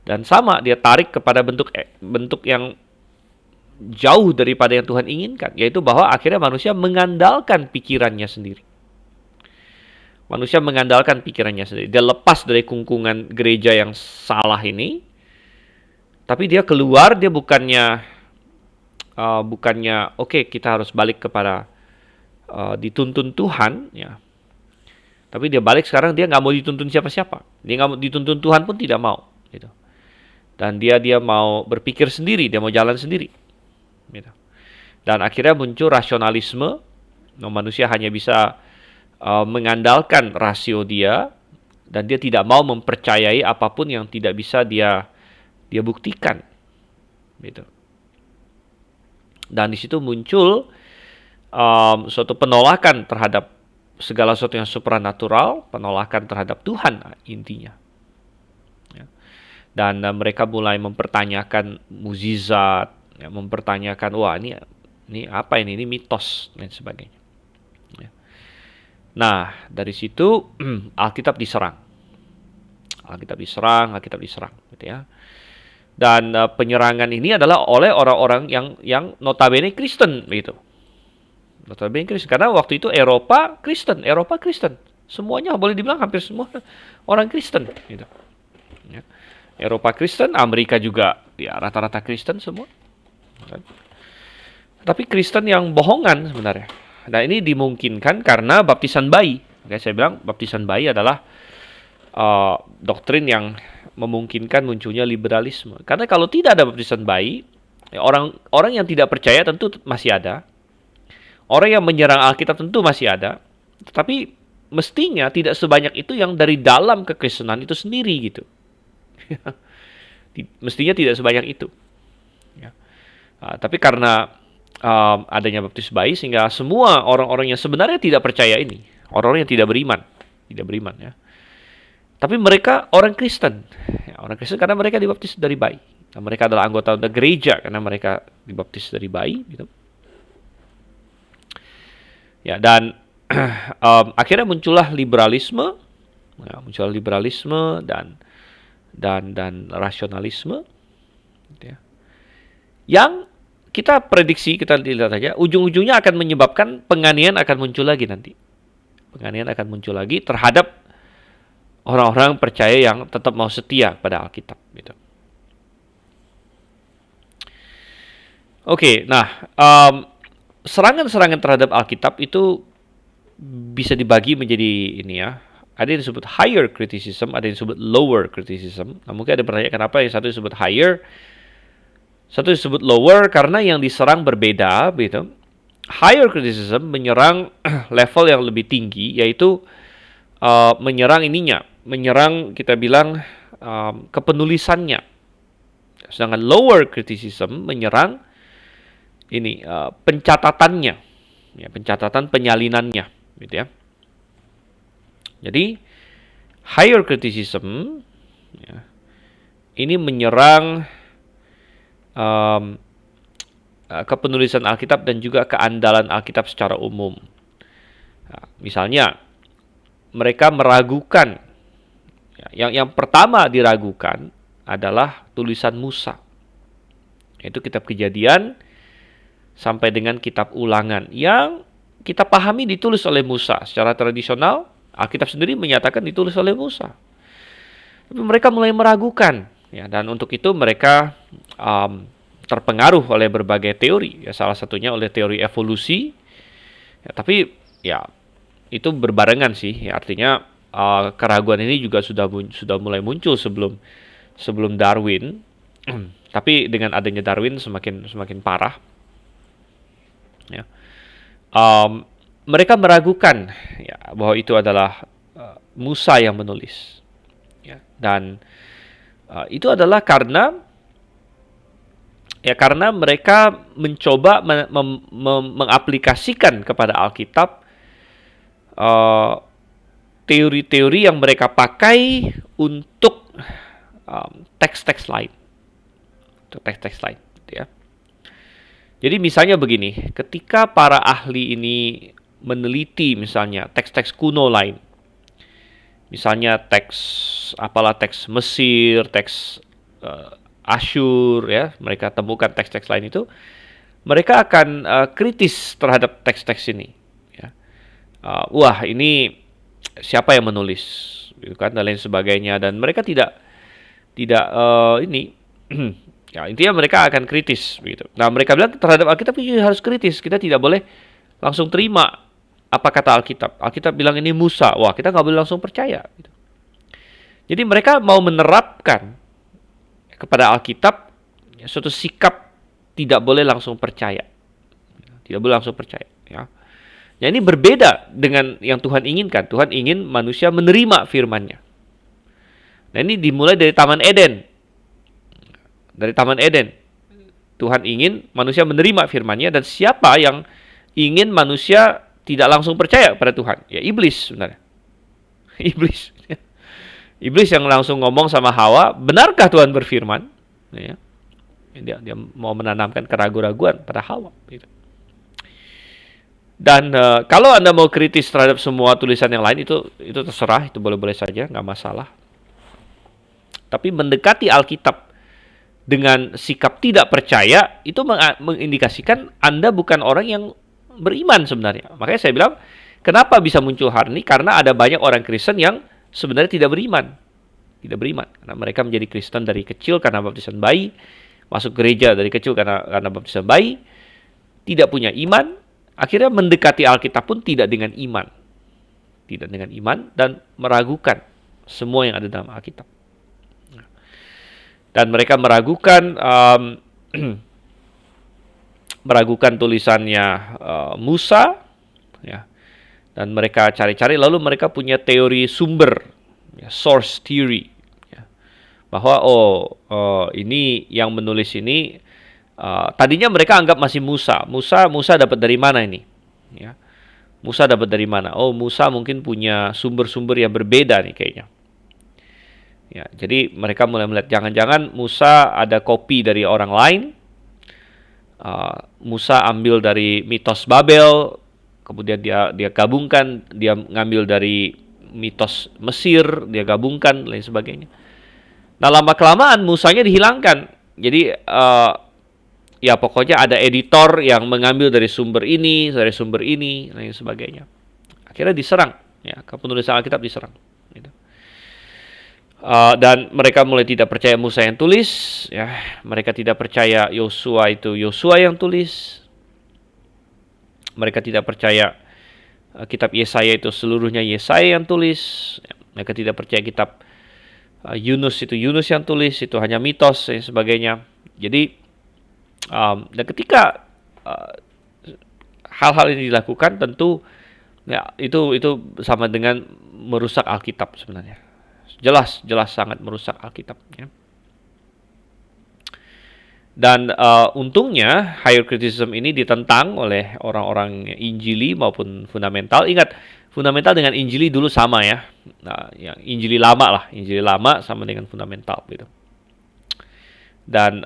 dan sama dia tarik kepada bentuk yang jauh daripada yang Tuhan inginkan, yaitu bahwa akhirnya manusia mengandalkan pikirannya sendiri. Manusia mengandalkan pikirannya sendiri. Dia lepas dari kungkungan gereja yang salah ini, tapi dia keluar, dia bukannya kita harus balik kepada dituntun Tuhan, ya. Tapi dia balik sekarang, dia nggak mau dituntun siapa-siapa. Dia nggak mau dituntun Tuhan pun tidak mau, gitu. Dan dia mau berpikir sendiri, dia mau jalan sendiri, gitu. Dan akhirnya muncul rasionalisme. Manusia hanya bisa mengandalkan rasio dia, dan dia tidak mau mempercayai apapun yang tidak bisa dia buktikan, gitu. Dan di situ muncul suatu penolakan terhadap segala sesuatu yang supranatural, penolakan terhadap Tuhan intinya. Ya. Dan mereka mulai mempertanyakan mukjizat, ya, mempertanyakan ini apa ini mitos dan sebagainya. Ya. Nah, dari situ Alkitab diserang, gitu ya. Dan penyerangan ini adalah oleh orang-orang yang notabene Kristen, gitu. Notabene Kristen, karena waktu itu Eropa Kristen, semuanya boleh dibilang hampir semua orang Kristen, gitu. Ya. Eropa Kristen, Amerika juga, ya rata-rata Kristen semua. Tapi Kristen yang bohongan sebenarnya. Nah, ini dimungkinkan karena baptisan bayi. Saya bilang baptisan bayi adalah doktrin yang memungkinkan munculnya liberalisme. Karena kalau tidak ada baptisan bayi, orang yang tidak percaya tentu masih ada. Orang yang menyerang Alkitab tentu masih ada. Tapi mestinya tidak sebanyak itu yang dari dalam kekristenan itu sendiri, gitu. Mestinya tidak sebanyak itu. Ya. Tapi karena adanya baptis bayi, sehingga semua orang-orang yang sebenarnya tidak percaya ini, orang-orang yang tidak beriman, ya. Tapi mereka orang Kristen, ya, orang Kristen karena mereka dibaptis dari bayi. Nah, mereka adalah anggota gereja karena mereka dibaptis dari bayi, gitu. Ya, dan akhirnya muncullah liberalisme, dan rasionalisme, gitu ya. Yang kita prediksi, kita lihat saja, ujung-ujungnya akan menyebabkan penganiayaan akan muncul lagi nanti. Penganiayaan akan muncul lagi terhadap orang-orang percaya yang tetap mau setia pada Alkitab, gitu. Nah, serangan-serangan terhadap Alkitab itu bisa dibagi menjadi ini, ya. Ada yang disebut higher criticism, ada yang disebut lower criticism. Nah, mungkin ada pertanyaan kenapa yang satu disebut higher, satu disebut lower, karena yang diserang berbeda, gitu. Higher criticism menyerang level yang lebih tinggi, yaitu menyerang kita bilang kepenulisannya. Sedangkan lower criticism menyerang pencatatannya, ya, pencatatan penyalinannya, gitu ya. Jadi higher criticism, ya, ini menyerang kepenulisan Alkitab dan juga keandalan Alkitab secara umum. Nah, misalnya mereka meragukan, ya, yang pertama diragukan adalah tulisan Musa, yaitu kitab Kejadian sampai dengan kitab Ulangan yang kita pahami ditulis oleh Musa. Secara tradisional Alkitab sendiri menyatakan ditulis oleh Musa. Tapi mereka mulai meragukan, ya, dan untuk itu mereka terpengaruh oleh berbagai teori, ya, salah satunya oleh teori evolusi. Ya, tapi ya itu berbarengan sih, ya, artinya keraguan ini juga sudah mulai muncul sebelum Darwin. Tapi dengan adanya Darwin semakin parah. Ya. Mereka meragukan, ya, bahwa itu adalah Musa yang menulis, ya, dan itu adalah karena mereka mencoba mengaplikasikan kepada Alkitab teori-teori yang mereka pakai untuk teks-teks lain, gitu ya. Jadi misalnya begini, ketika para ahli ini meneliti misalnya teks-teks kuno lain, misalnya teks Mesir, teks Asyur, ya, mereka temukan teks-teks lain itu, mereka akan kritis terhadap teks-teks ini, ya. Wah, ini siapa yang menulis, gitu kan, dan lain sebagainya, dan mereka tidak ya, intinya mereka akan kritis, gitu. Nah, mereka bilang terhadap Alkitab juga harus kritis, kita tidak boleh langsung terima apa kata Alkitab. Alkitab bilang ini Musa, wah, kita nggak boleh langsung percaya, gitu. Jadi mereka mau menerapkan kepada Alkitab suatu sikap tidak boleh langsung percaya, ya. Ya, ini berbeda dengan yang Tuhan inginkan. Tuhan ingin manusia menerima firman-Nya. Nah, ini dimulai dari Taman Eden. Tuhan ingin manusia menerima firman-Nya, dan siapa yang ingin manusia tidak langsung percaya pada Tuhan? Ya, iblis sebenarnya. Iblis yang langsung ngomong sama Hawa, benarkah Tuhan berfirman? Ya. Dia mau menanamkan keraguan-raguan pada Hawa. Gitu. Dan kalau Anda mau kritis terhadap semua tulisan yang lain, itu terserah, itu boleh-boleh saja, nggak masalah. Tapi mendekati Alkitab dengan sikap tidak percaya, itu mengindikasikan Anda bukan orang yang beriman sebenarnya. Makanya saya bilang, kenapa bisa muncul hari ini? Karena ada banyak orang Kristen yang sebenarnya tidak beriman. Karena mereka menjadi Kristen dari kecil karena baptisan bayi, masuk gereja dari kecil karena baptisan bayi, tidak punya iman, akhirnya mendekati Alkitab pun tidak dengan iman, dan meragukan semua yang ada dalam Alkitab. Dan mereka meragukan tulisannya Musa, ya. Dan mereka cari-cari, lalu mereka punya teori sumber, ya, source theory, ya, bahwa ini yang menulis ini tadinya mereka anggap masih Musa dapat dari mana ini, ya. Musa dapat dari mana? Oh, Musa mungkin punya sumber-sumber yang berbeda nih kayaknya. Ya, jadi mereka mulai melihat jangan-jangan Musa ada kopi dari orang lain. Musa ambil dari mitos Babel, kemudian dia gabungkan, dia ngambil dari mitos Mesir, dia gabungkan, lain sebagainya. Nah, lama-kelamaan Musanya dihilangkan. Jadi ya pokoknya ada editor yang mengambil dari sumber ini, lain sebagainya. Akhirnya diserang, ya, kepenulisan Alkitab diserang. Gitu. Dan mereka mulai tidak percaya Musa yang tulis, ya. Mereka tidak percaya Yosua itu Yosua yang tulis. Mereka tidak percaya kitab Yesaya itu seluruhnya Yesaya yang tulis. Mereka tidak percaya kitab Yunus itu Yunus yang tulis, itu hanya mitos dan sebagainya. Jadi dan ketika hal-hal ini dilakukan, tentu ya itu sama dengan merusak Alkitab sebenarnya. Jelas sangat merusak Alkitab, ya. Dan untungnya higher criticism ini ditentang oleh orang-orang Injili maupun fundamental. Ingat, fundamental dengan Injili dulu sama ya. Nah, yang Injili lama lah, Injili lama sama dengan fundamental gitu. Dan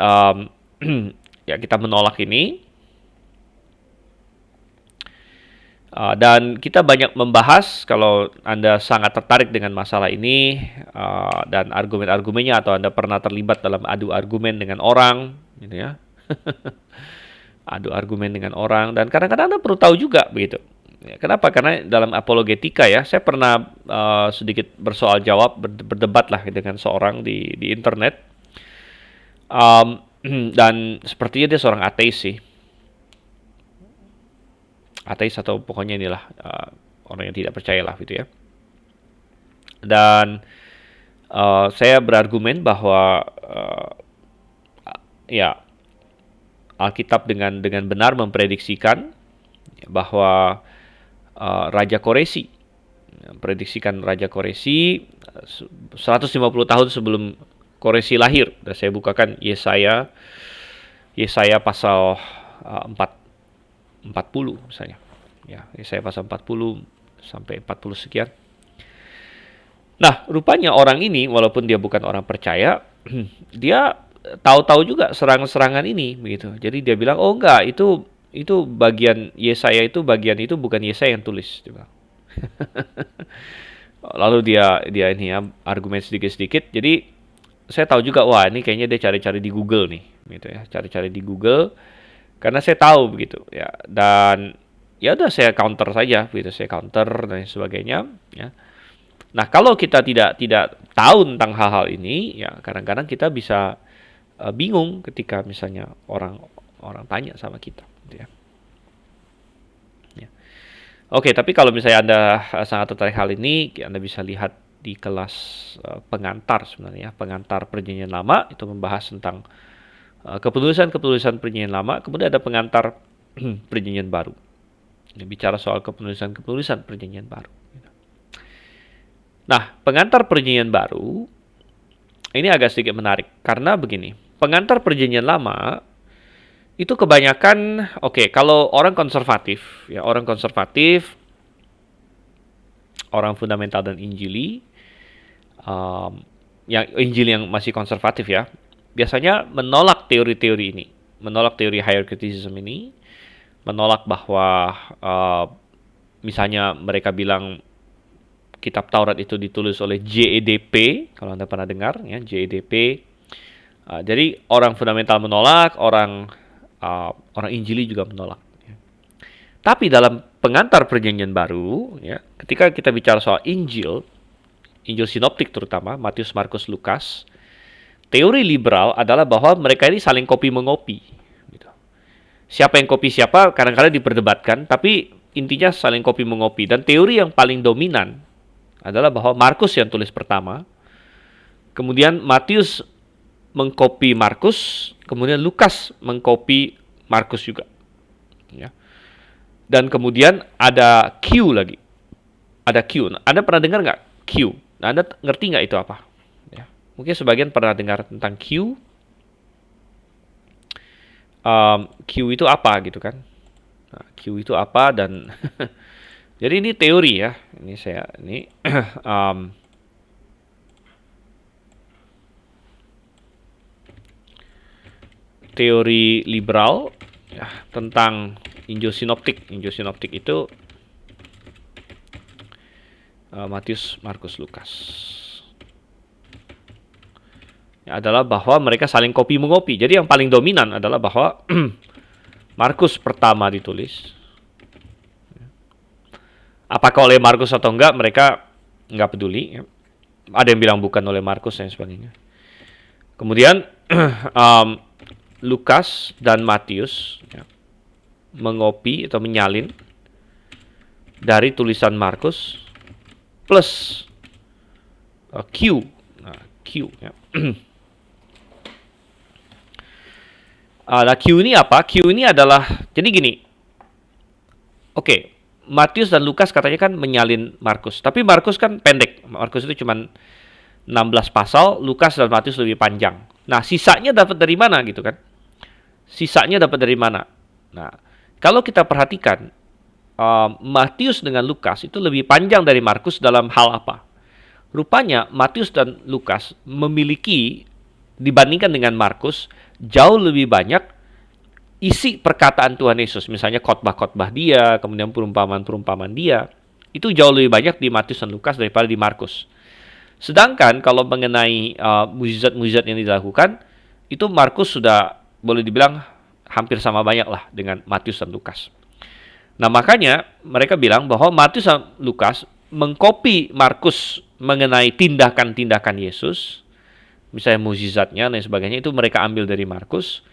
ya kita menolak ini. Dan kita banyak membahas, kalau Anda sangat tertarik dengan masalah ini dan argumen-argumennya, atau Anda pernah terlibat dalam adu argumen dengan orang, gitu ya. Adu argumen dengan orang, dan kadang-kadang Anda perlu tahu juga begitu. Ya, kenapa? Karena dalam apologetika ya, saya pernah sedikit bersoal jawab, berdebat lah dengan seorang di internet, dan sepertinya dia seorang ateis sih. Ateis atau pokoknya inilah orang yang tidak percaya lah gitu ya. Dan saya berargumen bahwa ya Alkitab dengan benar memprediksikan bahwa Raja Koresi, memprediksikan Raja Koresi 150 tahun sebelum Koresi lahir. Dan saya bukakan Yesaya pasal 40 misalnya. Ya, Yesaya pasal 40 sampai 40 sekian. Nah, rupanya orang ini walaupun dia bukan orang percaya, dia tahu-tahu juga serangan-serangan ini begitu. Jadi dia bilang, "Oh enggak, itu bagian Yesaya, itu bagian itu bukan Yesaya yang tulis," dia bilang. Lalu dia ini ya argumen sedikit-sedikit. Jadi saya tahu juga, wah ini kayaknya dia cari-cari di Google nih, gitu ya. Cari-cari di Google. Karena saya tahu begitu ya, dan ya udah saya counter saja begitu, saya counter dan sebagainya ya. Nah, kalau kita tidak tahu tentang hal-hal ini ya, kadang-kadang kita bisa bingung ketika misalnya orang tanya sama kita gitu ya. Ya. Oke, tapi kalau misalnya Anda sangat tertarik hal ini, Anda bisa lihat di kelas pengantar sebenarnya, pengantar Perjanjian Lama, itu membahas tentang kepenulisan Perjanjian Lama. Kemudian ada pengantar Perjanjian Baru. Ini bicara soal kepenulisan Perjanjian Baru. Nah, pengantar Perjanjian Baru ini agak sedikit menarik karena begini. Pengantar Perjanjian Lama itu kebanyakan, kalau orang konservatif, orang fundamental dan Injili, yang Injil yang masih konservatif ya, biasanya menolak teori-teori ini, menolak teori higher criticism ini, menolak bahwa misalnya mereka bilang kitab Taurat itu ditulis oleh JEDP, kalau Anda pernah dengar ya, JEDP. Jadi orang fundamental menolak, orang Injili juga menolak. Ya. Tapi dalam pengantar Perjanjian Baru, ya, ketika kita bicara soal Injil sinoptik terutama Matius, Markus, Lukas, teori liberal adalah bahwa mereka ini saling copy-mengopi. Gitu. Siapa yang copy siapa kadang-kadang diperdebatkan, tapi intinya saling copy-mengopi. Dan teori yang paling dominan adalah bahwa Markus yang tulis pertama, kemudian Matius mengcopy Markus, kemudian Lukas mengcopy Markus juga. Ya. Dan kemudian ada Q lagi. Ada Q. Anda pernah dengar nggak Q? Nah, Anda ngerti nggak itu apa? Ya. Mungkin sebagian pernah dengar tentang Q. Q itu apa gitu kan? Nah, Q itu apa dan jadi ini teori ya. Ini teori liberal ya, tentang Injil sinoptik. Injil sinoptik itu Matius, Markus, Lukas. Ya, adalah bahwa mereka saling copy-mengopi. Jadi yang paling dominan adalah bahwa Markus pertama ditulis. Apakah oleh Markus atau enggak, mereka enggak peduli. Ya. Ada yang bilang bukan oleh Markus dan sebagainya. Kemudian Lukas dan Matius ya, mengopi atau menyalin dari tulisan Markus plus Q. Nah, Q ya. Nah, Q ini apa? Q ini adalah, jadi gini. Matius dan Lukas katanya kan menyalin Markus. Tapi Markus kan pendek. Markus itu cuma 16 pasal, Lukas dan Matius lebih panjang. Nah, sisanya dapat dari mana gitu kan? Sisanya dapat dari mana? Nah, kalau kita perhatikan, Matius dengan Lukas itu lebih panjang dari Markus dalam hal apa? Rupanya Matius dan Lukas memiliki, dibandingkan dengan Markus, jauh lebih banyak isi perkataan Tuhan Yesus. Misalnya khotbah-khotbah dia, kemudian perumpamaan-perumpamaan dia. Itu jauh lebih banyak di Matius dan Lukas daripada di Markus. Sedangkan kalau mengenai mujizat-mujizat yang dilakukan, itu Markus sudah boleh dibilang hampir sama banyak lah dengan Matius dan Lukas. Nah, makanya mereka bilang bahwa Matius dan Lukas mengkopi Markus mengenai tindakan-tindakan Yesus, misalnya mujizatnya dan sebagainya, itu mereka ambil dari Markus.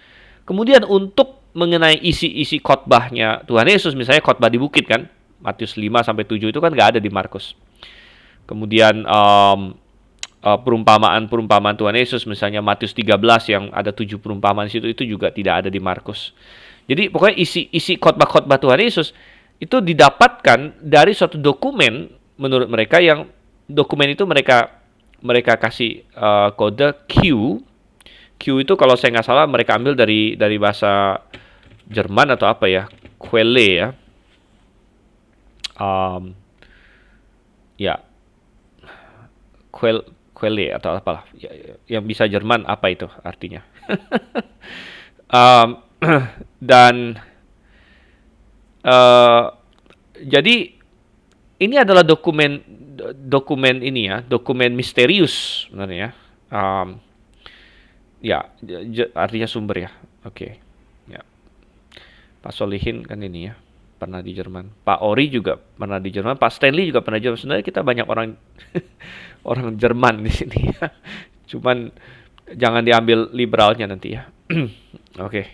Kemudian untuk mengenai isi-isi khotbahnya Tuhan Yesus, misalnya khotbah di bukit kan, Matius 5-7 itu kan nggak ada di Markus. Kemudian perumpamaan-perumpamaan Tuhan Yesus, misalnya Matius 13 yang ada 7 perumpamaan di situ, itu juga tidak ada di Markus. Jadi pokoknya isi khotbah-khotbah Tuhan Yesus itu didapatkan dari suatu dokumen menurut mereka, yang dokumen itu mereka kasih kode Q. Q itu kalau saya nggak salah mereka ambil dari bahasa Jerman atau apa ya, Quelle ya. Ya, Quelle atau apalah, yang bisa Jerman apa itu artinya. Dan jadi ini adalah dokumen ini ya, dokumen misterius sebenarnya. Ya, artinya sumber ya. Oke. Ya. Pak Solihin kan ini ya, pernah di Jerman. Pak Ori juga pernah di Jerman. Pak Stanley juga pernah di Jerman. Sebenarnya kita banyak orang orang Jerman di sini ya. Cuman jangan diambil liberalnya nanti ya. Oke.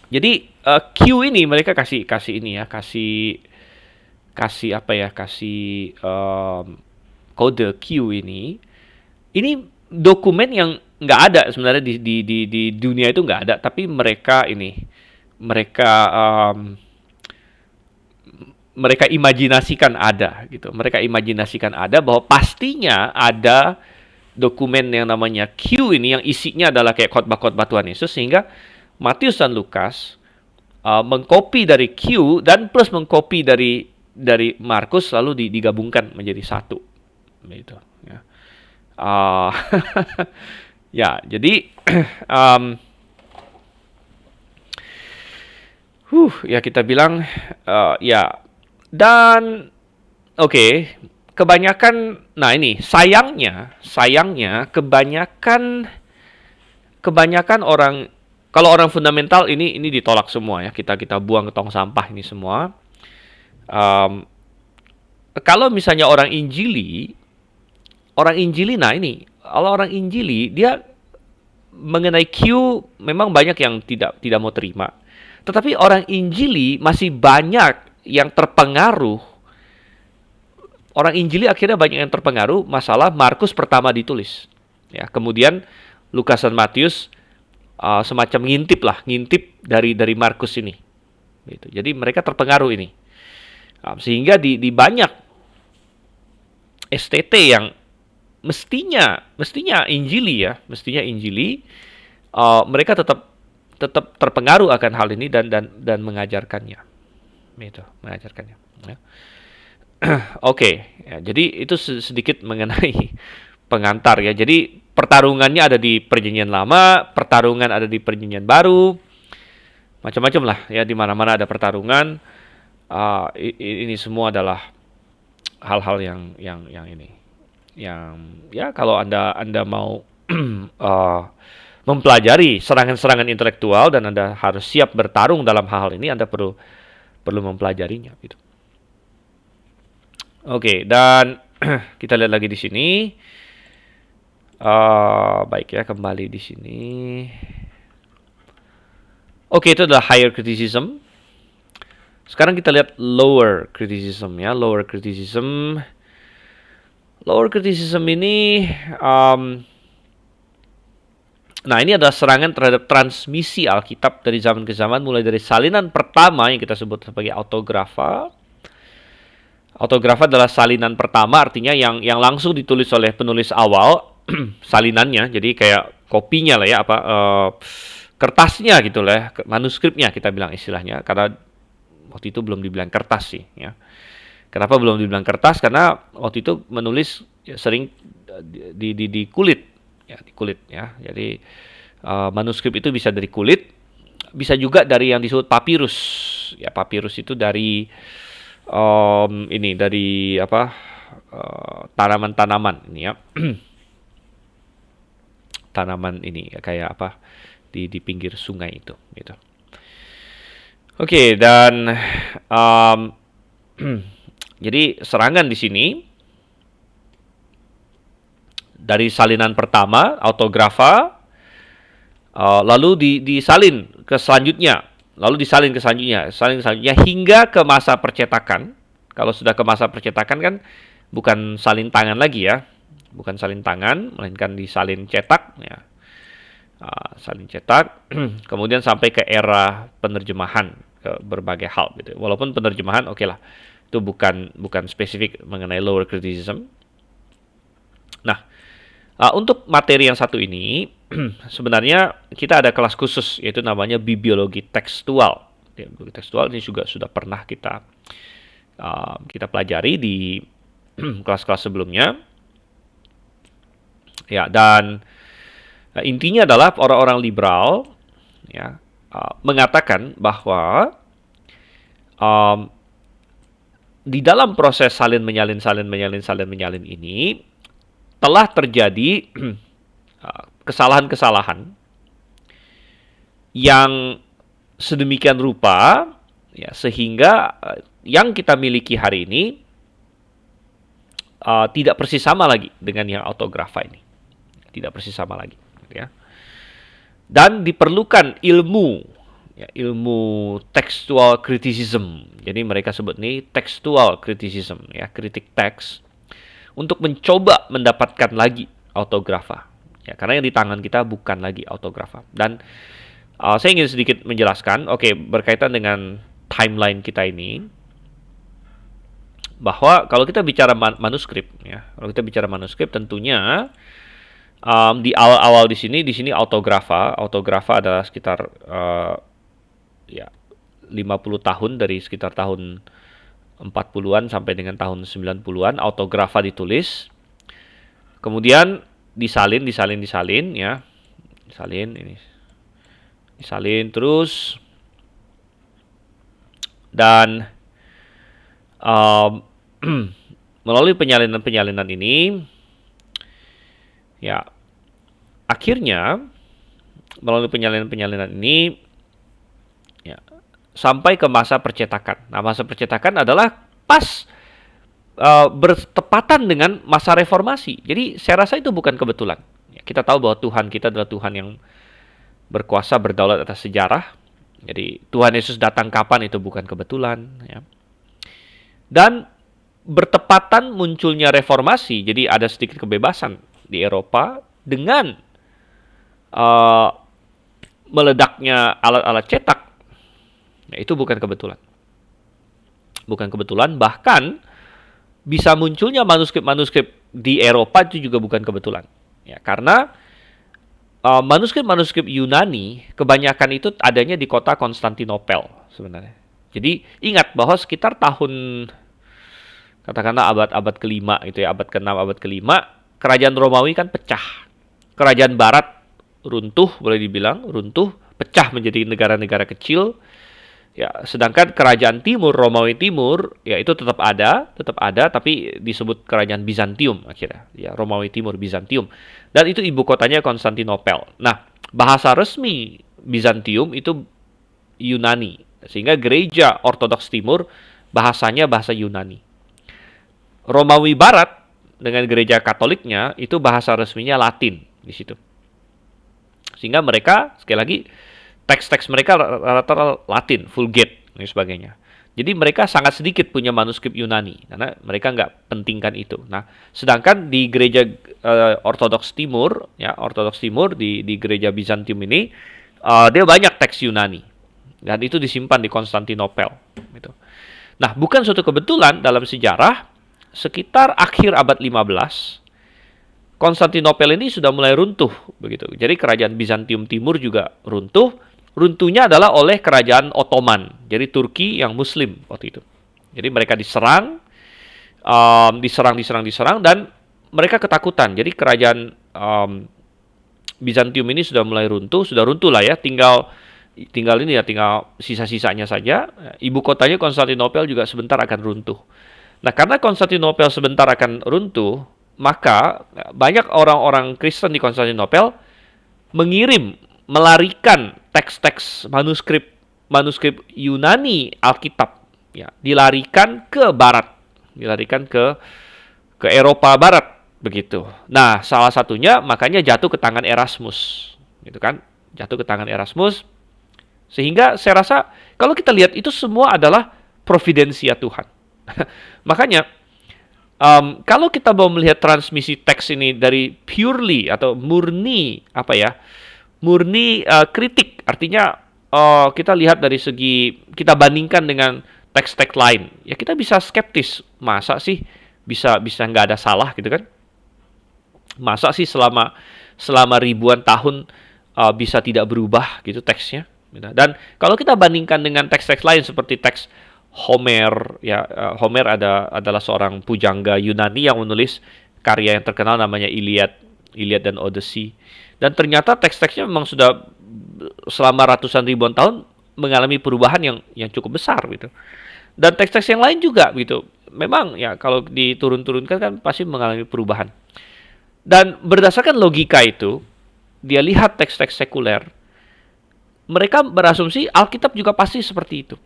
Jadi Q ini mereka kasih ini ya, kasih apa ya, kasih kode Q ini. Ini dokumen yang nggak ada sebenarnya di dunia itu nggak ada, tapi mereka imajinasikan ada gitu. Mereka imajinasikan ada bahwa pastinya ada dokumen yang namanya Q ini yang isinya adalah kayak khotbah-khotbah Tuhan Yesus, sehingga Matius dan Lukas mengcopy dari Q dan plus mengcopy dari Markus, lalu digabungkan menjadi satu gitu ya. Ya, jadi ya kita bilang ya, dan oke, kebanyakan, nah ini sayangnya kebanyakan orang, kalau orang fundamental ini ditolak semua ya, kita buang ke tong sampah ini semua. Kalau misalnya orang Injili, nah ini, kalau orang Injili dia mengenai Q memang banyak yang tidak mau terima. Tetapi orang Injili masih banyak yang terpengaruh. Orang Injili akhirnya banyak yang terpengaruh masalah Markus pertama ditulis. Ya, kemudian Lukas dan Matius semacam ngintip dari Markus ini. Gitu. Jadi mereka terpengaruh ini. Sehingga di banyak STT yang mestinya Injili ya, mereka tetap terpengaruh akan hal ini dan mengajarkannya. Itu, mengajarkannya. Ya. Oke, ya, jadi itu sedikit mengenai pengantar ya. Jadi pertarungannya ada di Perjanjian Lama, pertarungan ada di Perjanjian Baru, macam-macam lah ya, di mana-mana ada pertarungan. Ini semua adalah hal-hal yang ini, yang ya kalau anda mau mempelajari serangan-serangan intelektual dan Anda harus siap bertarung dalam hal ini, Anda perlu mempelajarinya gitu. Oke, dan kita lihat lagi di sini. Baik ya, kembali di sini. Oke, itu adalah higher criticism. Sekarang kita lihat lower criticism ya. Lower criticism ini nah, ini adalah serangan terhadap transmisi Alkitab dari zaman ke zaman, mulai dari salinan pertama yang kita sebut sebagai autografa. Autografa adalah salinan pertama, artinya yang langsung ditulis oleh penulis awal, salinannya. Jadi kayak kopinya lah ya, kertasnya gitu lah, manuskripnya kita bilang istilahnya, karena waktu itu belum dibilang kertas sih ya. Kenapa belum dibilang kertas? Karena waktu itu menulis ya, sering di kulit ya. Jadi manuskrip itu bisa dari kulit, bisa juga dari yang disebut papirus. Ya, papirus itu dari dari tanaman-tanaman ini ya. Tanaman ini ya, kayak di pinggir sungai itu gitu. Oke, dan jadi serangan di sini dari salinan pertama autografa, lalu disalin ke selanjutnya, salin ke selanjutnya hingga ke masa percetakan. Kalau sudah ke masa percetakan kan bukan salin tangan lagi ya, bukan salin tangan, melainkan disalin cetak ya. Salin cetak, kemudian sampai ke era penerjemahan ke berbagai hal gitu. Walaupun penerjemahan oke lah, itu bukan spesifik mengenai lower criticism. Nah, untuk materi yang satu ini sebenarnya kita ada kelas khusus, yaitu namanya bibliologi tekstual. Bibliologi tekstual ini juga sudah pernah kita pelajari di kelas-kelas sebelumnya. Ya, dan intinya adalah orang-orang liberal ya mengatakan bahwa di dalam proses salin menyalin ini telah terjadi kesalahan-kesalahan yang sedemikian rupa ya sehingga yang kita miliki hari ini tidak persis sama lagi dengan yang autografa ini. Tidak persis sama lagi ya. Dan diperlukan ilmu textual criticism. Jadi mereka sebut ini textual criticism ya, kritik teks untuk mencoba mendapatkan lagi autografa. Ya, karena yang di tangan kita bukan lagi autografa. Dan saya ingin sedikit menjelaskan, berkaitan dengan timeline kita ini, bahwa kalau kita bicara manuskrip ya, tentunya di awal-awal di sini autografa adalah sekitar 50 tahun, dari sekitar tahun 40-an sampai dengan tahun 90-an autografa ditulis. Kemudian disalin ya. Disalin terus, dan melalui penyalinan ini ya akhirnya melalui penyalinan ini ya sampai ke masa percetakan. Nah, masa percetakan adalah pas bertepatan dengan masa reformasi. Jadi saya rasa itu bukan kebetulan. Ya, kita tahu bahwa Tuhan kita adalah Tuhan yang berkuasa, berdaulat atas sejarah. Jadi Tuhan Yesus datang kapan itu bukan kebetulan ya. Dan bertepatan munculnya reformasi, jadi ada sedikit kebebasan di Eropa dengan meledaknya alat-alat cetak. Nah, itu bukan kebetulan. Bahkan bisa munculnya manuskrip-manuskrip di Eropa itu juga bukan kebetulan. Ya, karena manuskrip-manuskrip Yunani kebanyakan itu adanya di kota Konstantinopel sebenarnya. Jadi ingat bahwa sekitar tahun katakanlah abad kelima itu ya, abad ke-6, abad ke-5, kerajaan Romawi kan pecah. Kerajaan Barat runtuh, boleh dibilang runtuh, pecah menjadi negara-negara kecil. Ya, sedangkan kerajaan Timur, Romawi Timur, ya itu tetap ada, tapi disebut kerajaan Bizantium akhirnya. Ya, Romawi Timur, Bizantium. Dan itu ibu kotanya Konstantinopel. Nah, bahasa resmi Bizantium itu Yunani. Sehingga gereja Ortodoks Timur bahasanya bahasa Yunani. Romawi Barat dengan gereja Katoliknya itu bahasa resminya Latin di situ. Sehingga mereka sekali lagi teks-teks mereka rata-rata Latin, Vulgate dan sebagainya. Jadi mereka sangat sedikit punya manuskrip Yunani karena mereka nggak pentingkan itu. Nah, sedangkan di gereja Ortodoks Timur, ya Ortodoks Timur di gereja Bizantium ini dia banyak teks Yunani dan itu disimpan di Konstantinopel. Gitu. Nah, bukan suatu kebetulan dalam sejarah sekitar akhir abad 15 Konstantinopel ini sudah mulai runtuh begitu. Jadi kerajaan Bizantium Timur juga runtuh. Runtuhnya adalah oleh kerajaan Ottoman. Jadi Turki yang Muslim waktu itu. Jadi mereka diserang, diserang dan mereka ketakutan. Jadi kerajaan Bizantium ini sudah mulai runtuh, sudah runtuh lah ya. Tinggal ini ya, tinggal sisa-sisanya saja. Ibu kotanya Konstantinopel juga sebentar akan runtuh. Nah, karena Konstantinopel sebentar akan runtuh, maka banyak orang-orang Kristen di Konstantinopel melarikan teks-teks manuskrip Yunani Alkitab, ya, dilarikan ke barat, dilarikan ke Eropa Barat begitu. Nah, salah satunya makanya jatuh ke tangan Erasmus, gitu kan? Jatuh ke tangan Erasmus, sehingga saya rasa kalau kita lihat itu semua adalah providensia Tuhan. Makanya kalau kita mau melihat transmisi teks ini dari purely atau murni murni kritik, artinya kita lihat dari segi, kita bandingkan dengan teks-teks lain, ya kita bisa skeptis, masa sih bisa nggak ada salah gitu kan? Masa sih selama ribuan tahun bisa tidak berubah gitu teksnya? Dan kalau kita bandingkan dengan teks-teks lain seperti teks Homer, ya, Homer adalah seorang pujangga Yunani yang menulis karya yang terkenal namanya Iliad dan Odyssey. Dan ternyata teks-teksnya memang sudah selama ratusan ribuan tahun mengalami perubahan yang cukup besar gitu. Dan teks-teks yang lain juga gitu. Memang ya kalau diturun-turunkan kan pasti mengalami perubahan. Dan berdasarkan logika itu, dia lihat teks-teks sekuler, mereka berasumsi Alkitab juga pasti seperti itu.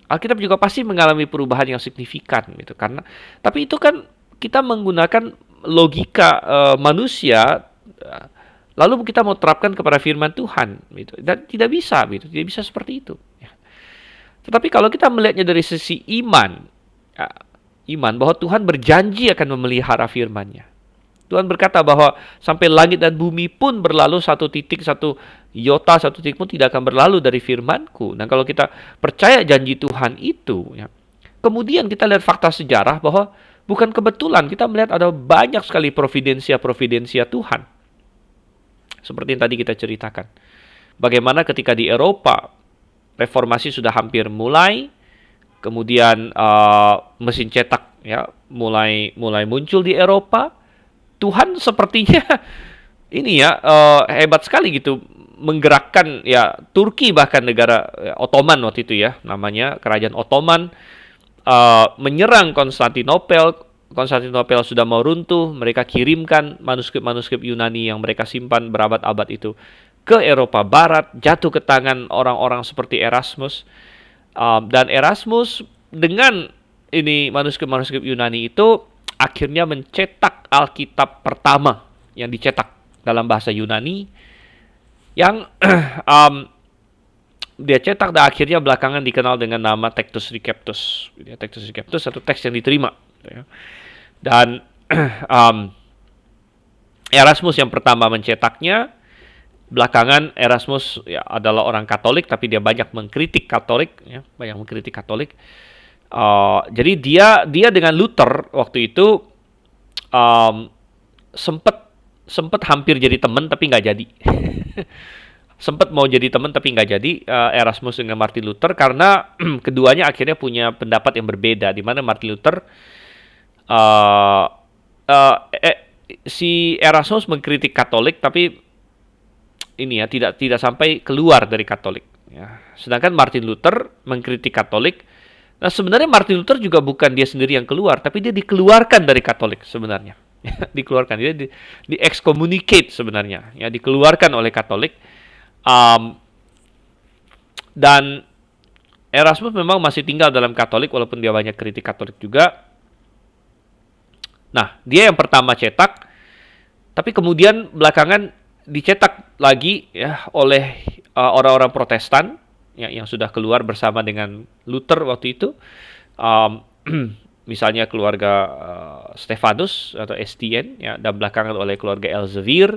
Alkitab juga pasti mengalami perubahan yang signifikan gitu, karena tapi itu kan kita menggunakan logika manusia, lalu kita mau terapkan kepada firman Tuhan gitu, dan tidak bisa gitu, tidak bisa seperti itu ya. Tetapi kalau kita melihatnya dari sisi iman, ya, iman bahwa Tuhan berjanji akan memelihara firman-Nya. Tuhan berkata bahwa sampai langit dan bumi pun berlalu, satu titik pun tidak akan berlalu dari firman-Ku. Nah, kalau kita percaya janji Tuhan itu, ya, kemudian kita lihat fakta sejarah bahwa bukan kebetulan kita melihat ada banyak sekali providensia Tuhan. Seperti yang tadi kita ceritakan. Bagaimana ketika di Eropa, reformasi sudah hampir mulai, kemudian mesin cetak ya mulai muncul di Eropa. Tuhan sepertinya ini ya hebat sekali gitu menggerakkan ya Turki, bahkan negara Ottoman waktu itu ya, namanya kerajaan Ottoman, menyerang Konstantinopel. Konstantinopel sudah mau runtuh, mereka kirimkan manuskrip Yunani yang mereka simpan berabad-abad itu ke Eropa Barat, jatuh ke tangan orang-orang seperti Erasmus. Dan Erasmus dengan ini manuskrip Yunani itu akhirnya mencetak Alkitab pertama yang dicetak dalam bahasa Yunani, yang dia cetak dan akhirnya belakangan dikenal dengan nama Textus Receptus. Textus Receptus satu teks yang diterima. Dan Erasmus yang pertama mencetaknya. Belakangan Erasmus ya adalah orang Katolik, tapi dia banyak mengkritik Katolik, ya, jadi dia dengan Luther waktu itu sempat hampir jadi teman tapi nggak jadi. Sempat mau jadi teman tapi nggak jadi, Erasmus dengan Martin Luther, karena keduanya akhirnya punya pendapat yang berbeda, di mana Martin Luther si Erasmus mengkritik Katolik tapi ini ya tidak sampai keluar dari Katolik ya. Sedangkan Martin Luther mengkritik Katolik. Nah, sebenarnya Martin Luther juga bukan dia sendiri yang keluar, tapi dia dikeluarkan dari Katolik sebenarnya. Dikeluarkan, dia di excommunicate sebenarnya, ya, dikeluarkan oleh Katolik. Dan Erasmus memang masih tinggal dalam Katolik walaupun dia banyak kritik Katolik juga. Nah, dia yang pertama cetak, tapi kemudian belakangan dicetak lagi ya oleh orang-orang Protestan, ya, yang sudah keluar bersama dengan Luther waktu itu, misalnya keluarga Stefanus atau Estienne, ya, dan belakangan oleh keluarga Elsevier,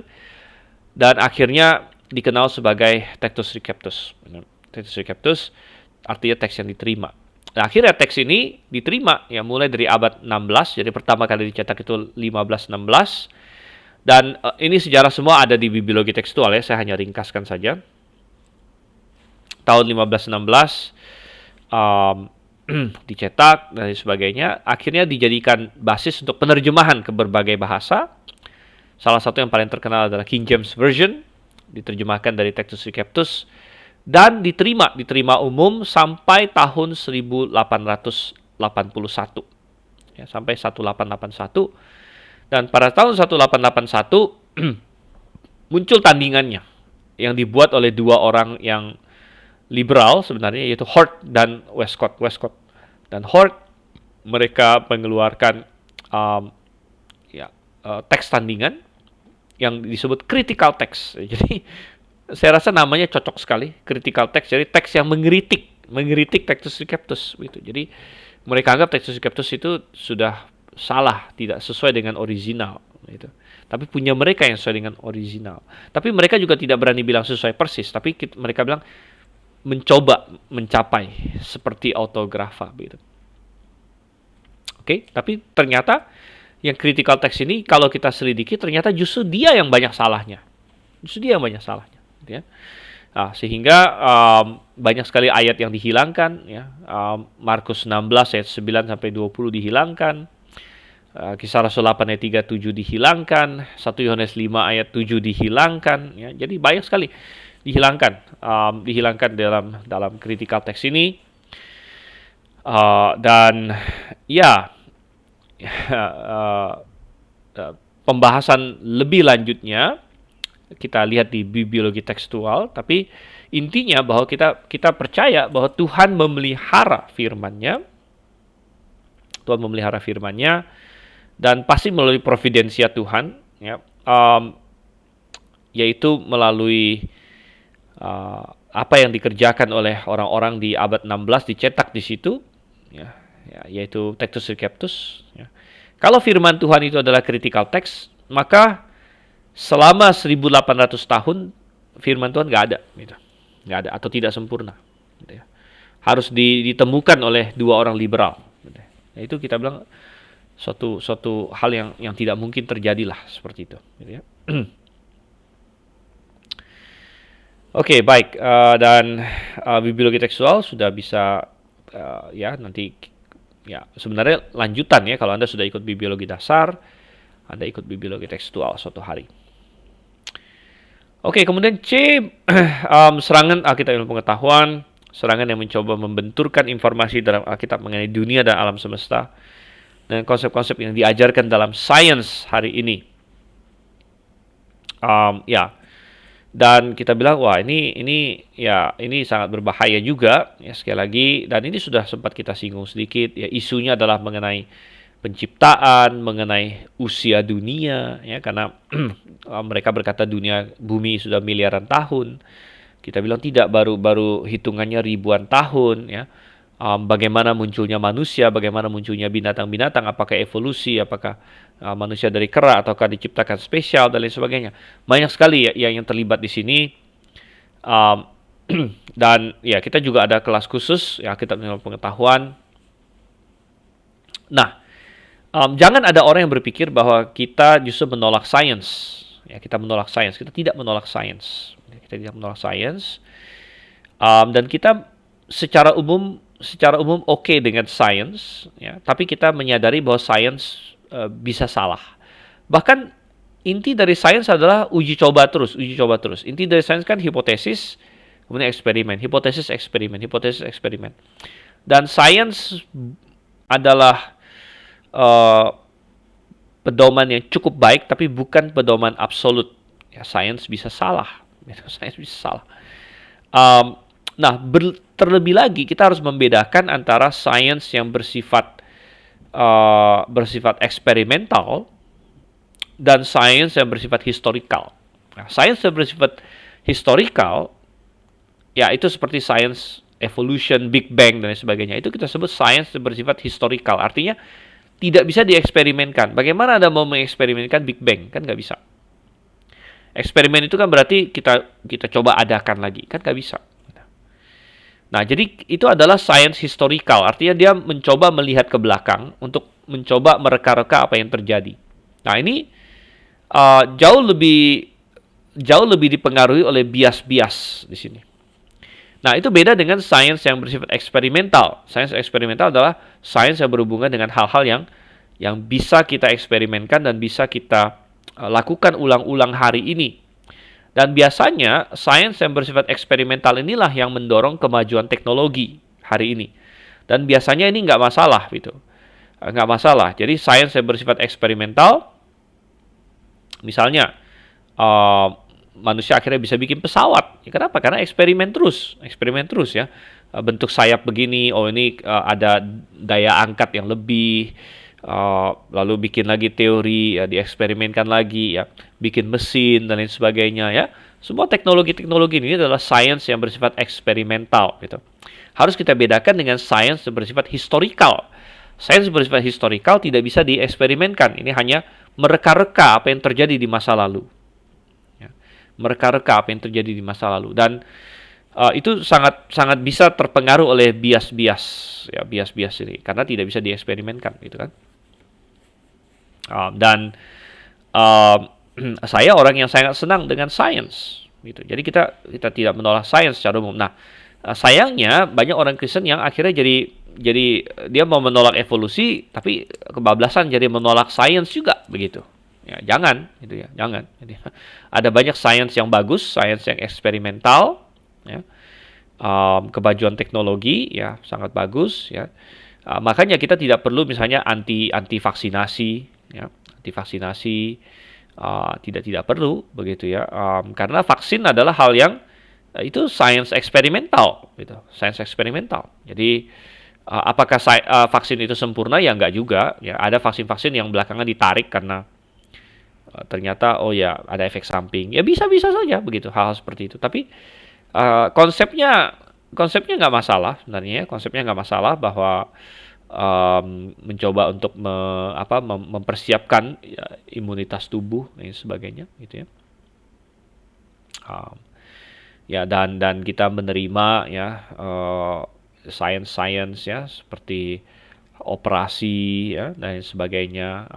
dan akhirnya dikenal sebagai Textus Receptus. Textus Receptus artinya teks yang diterima. Nah, akhirnya teks ini diterima ya mulai dari abad 16, jadi pertama kali dicetak itu 1516, Dan ini sejarah semua ada di bibliologi tekstual ya, saya hanya ringkaskan saja. Tahun 1516 um, dicetak dan sebagainya, akhirnya dijadikan basis untuk penerjemahan ke berbagai bahasa. Salah satu yang paling terkenal adalah King James Version, diterjemahkan dari Textus Receptus, dan diterima umum sampai tahun 1881. Ya, sampai 1881. Dan pada tahun 1881 muncul tandingannya yang dibuat oleh dua orang yang liberal sebenarnya, yaitu Hort dan Westcott. Dan Hort, mereka mengeluarkan teks tandingan yang disebut critical text. Jadi saya rasa namanya cocok sekali, critical text. Jadi teks yang mengkritik Textus Receptus gitu. Jadi mereka anggap Textus Receptus itu sudah salah, tidak sesuai dengan original gitu. Tapi punya mereka yang sesuai dengan original. Tapi mereka juga tidak berani bilang sesuai persis, tapi mereka bilang mencoba mencapai seperti autografa gitu. Oke, tapi ternyata yang critical text ini kalau kita selidiki ternyata justru dia yang banyak salahnya. Gitu ya. Nah, sehingga banyak sekali ayat yang dihilangkan ya. Markus 16 ayat 9 sampai 20 dihilangkan. Kisah Rasul 8 ayat 37 dihilangkan, 1 Yohanes 5 ayat 7 dihilangkan ya. Jadi banyak sekali dihilangkan dalam critical text ini. Dan ya pembahasan lebih lanjutnya kita lihat di bibliologi tekstual, tapi intinya bahwa kita percaya bahwa Tuhan memelihara firman-Nya, dan pasti melalui providensia Tuhan, ya, yaitu melalui apa yang dikerjakan oleh orang-orang di abad 16 dicetak di situ, ya, yaitu Textus Receptus. Ya. Kalau firman Tuhan itu adalah critical text, maka selama 1800 tahun firman Tuhan nggak ada, gitu. Nggak ada atau tidak sempurna. Gitu ya. Harus ditemukan oleh dua orang liberal. Gitu ya. Nah, itu kita bilang suatu hal yang tidak mungkin terjadilah seperti itu. Gitu ya. Oke, baik. Dan bibliologi tekstual sudah bisa ya nanti ya sebenarnya lanjutan ya, kalau Anda sudah ikut bibliologi dasar, Anda ikut bibliologi tekstual suatu hari. Oke, kemudian C, serangan Alkitab ilmu pengetahuan, serangan yang mencoba membenturkan informasi dalam Alkitab mengenai dunia dan alam semesta, dan konsep-konsep yang diajarkan dalam sains hari ini. Ya, dan kita bilang wah ini sangat berbahaya juga ya, sekali lagi, dan ini sudah sempat kita singgung sedikit ya, isunya adalah mengenai penciptaan, mengenai usia dunia ya, karena mereka berkata bumi sudah miliaran tahun. Kita bilang tidak, baru hitungannya ribuan tahun ya. Bagaimana munculnya manusia, bagaimana munculnya binatang-binatang, apakah evolusi, apakah manusia dari kera ataukah diciptakan spesial dan lain sebagainya. Banyak sekali ya yang terlibat di sini. Dan ya kita juga ada kelas khusus ya, Alkitab ilmu pengetahuan. Nah, jangan ada orang yang berpikir bahwa kita justru menolak sains. Ya, kita menolak sains. Kita tidak menolak sains. Dan kita secara umum oke dengan sains, ya. Tapi kita menyadari bahwa sains bisa salah. Bahkan inti dari sains adalah uji coba terus. Inti dari sains kan hipotesis, kemudian eksperimen, hipotesis eksperimen. Dan sains adalah pedoman yang cukup baik, tapi bukan pedoman absolut. Ya, sains bisa salah. Nah, terlebih lagi kita harus membedakan antara sains yang bersifat eksperimental dan sains yang bersifat historikal. Nah, sains yang bersifat historikal, ya itu seperti sains evolution, Big Bang dan sebagainya. Itu kita sebut sains yang bersifat historikal. Artinya tidak bisa dieksperimenkan. Bagaimana Anda mau mengeksperimenkan Big Bang? Kan nggak bisa. Eksperimen itu kan berarti kita coba adakan lagi. Kan nggak bisa. Nah, jadi itu adalah sains historikal. Artinya dia mencoba melihat ke belakang untuk mencoba mereka-reka apa yang terjadi. Nah, ini jauh lebih dipengaruhi oleh bias-bias di sini. Nah, itu beda dengan sains yang bersifat eksperimental. Sains eksperimental adalah sains yang berhubungan dengan hal-hal yang bisa kita eksperimenkan dan bisa kita lakukan ulang-ulang hari ini. Dan biasanya sains yang bersifat eksperimental inilah yang mendorong kemajuan teknologi hari ini. Dan biasanya ini nggak masalah gitu. Nggak masalah. Jadi sains yang bersifat eksperimental, misalnya manusia akhirnya bisa bikin pesawat. Ya, kenapa? Karena eksperimen terus ya. Bentuk sayap begini, oh ini ada daya angkat yang lebih, lalu bikin lagi teori, ya, dieksperimenkan lagi, ya, bikin mesin dan lain sebagainya ya. Semua teknologi-teknologi ini adalah sains yang bersifat eksperimental gitu. Harus kita bedakan dengan sains yang bersifat historikal. Sains bersifat historikal tidak bisa dieksperimenkan. Ini hanya mereka-reka apa yang terjadi di masa lalu. Mereka-reka apa yang terjadi di masa lalu, dan itu sangat sangat bisa terpengaruh oleh bias-bias, ya, bias-bias ini karena tidak bisa dieksperimenkan gitu kan. Dan saya orang yang sangat senang dengan sains gitu, jadi kita tidak menolak sains secara umum. Nah, sayangnya banyak orang Kristen yang akhirnya jadi dia mau menolak evolusi tapi kebablasan jadi menolak sains juga begitu. Ya, jangan gitu ya, jangan. Jadi ada banyak sains yang bagus, sains yang eksperimental, ya. Kemajuan teknologi ya sangat bagus ya. Makanya kita tidak perlu misalnya anti vaksinasi ya, anti vaksinasi tidak perlu begitu ya. Karena vaksin adalah hal yang itu sains eksperimental gitu, sains eksperimental. Jadi apakah vaksin itu sempurna? Ya enggak juga ya. Ada vaksin-vaksin yang belakangan ditarik karena ternyata oh ya ada efek samping, ya bisa saja begitu, hal-hal seperti itu. Tapi konsepnya nggak masalah sebenarnya, konsepnya nggak masalah bahwa mencoba untuk mempersiapkan ya, imunitas tubuh dan sebagainya gitu ya. Ya dan kita menerima ya sains ya seperti operasi ya dan sebagainya.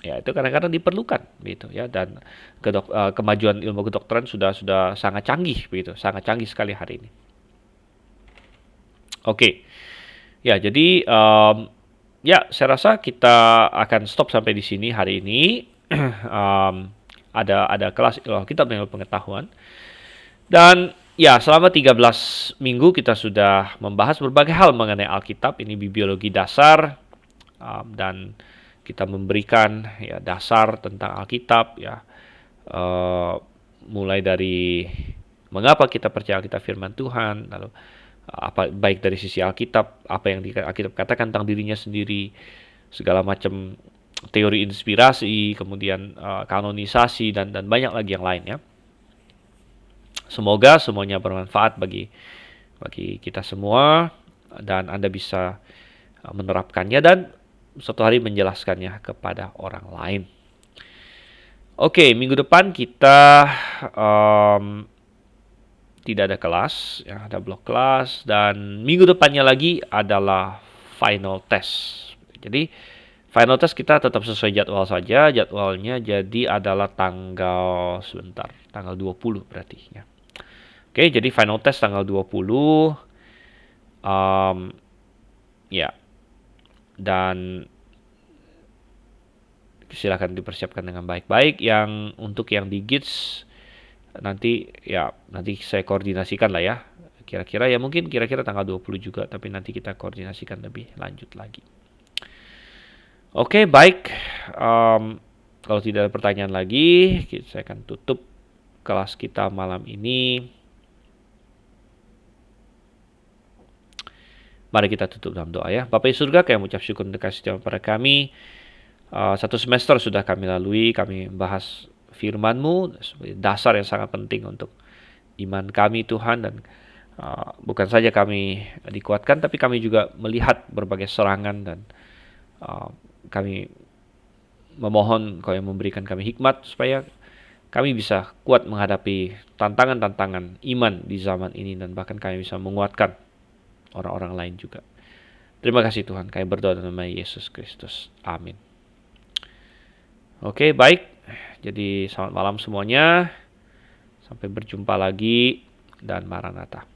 Ya itu kadang-kadang diperlukan gitu ya, dan kemajuan ilmu kedokteran sudah sangat canggih begitu, sangat canggih sekali hari ini. Oke. Ya, jadi ya saya rasa kita akan stop sampai di sini hari ini. Ada kelas Alkitab dengan pengetahuan. Dan ya, selama 13 minggu kita sudah membahas berbagai hal mengenai Alkitab, ini biologi dasar, dan kita memberikan ya dasar tentang Alkitab ya, mulai dari mengapa kita percaya Alkitab firman Tuhan, lalu apa baik dari sisi Alkitab, apa yang Alkitab katakan tentang dirinya sendiri, segala macam teori inspirasi, kemudian kanonisasi dan banyak lagi yang lain ya. Semoga semuanya bermanfaat bagi kita semua dan Anda bisa menerapkannya dan suatu hari menjelaskannya kepada orang lain. Oke, minggu depan kita tidak ada kelas, ya, ada blok kelas, dan minggu depannya lagi adalah final test. Jadi final test kita tetap sesuai jadwal saja. Jadwalnya jadi adalah tanggal 20 berarti ya. Oke, jadi final test tanggal 20. Ya. Dan silakan dipersiapkan dengan baik-baik. Untuk yang di GITS nanti saya koordinasikan lah ya. Kira-kira tanggal 20 juga, tapi nanti kita koordinasikan lebih lanjut lagi. Oke, baik. Kalau tidak ada pertanyaan lagi, saya akan tutup kelas kita malam ini. Mari kita tutup dalam doa ya. Bapa di surga, kami mengucap syukur dan kasih setia pada kami. Satu semester sudah kami lalui, kami membahas firman-Mu sebagai dasar yang sangat penting untuk iman kami Tuhan, dan bukan saja kami dikuatkan, tapi kami juga melihat berbagai serangan, dan kami memohon Kau yang memberikan kami hikmat supaya kami bisa kuat menghadapi tantangan-tantangan iman di zaman ini, dan bahkan kami bisa menguatkan orang-orang lain juga. Terima kasih Tuhan, kami berdoa dalam nama Yesus Kristus. Amin. Oke, baik. Jadi selamat malam semuanya. Sampai berjumpa lagi dan Maranatha.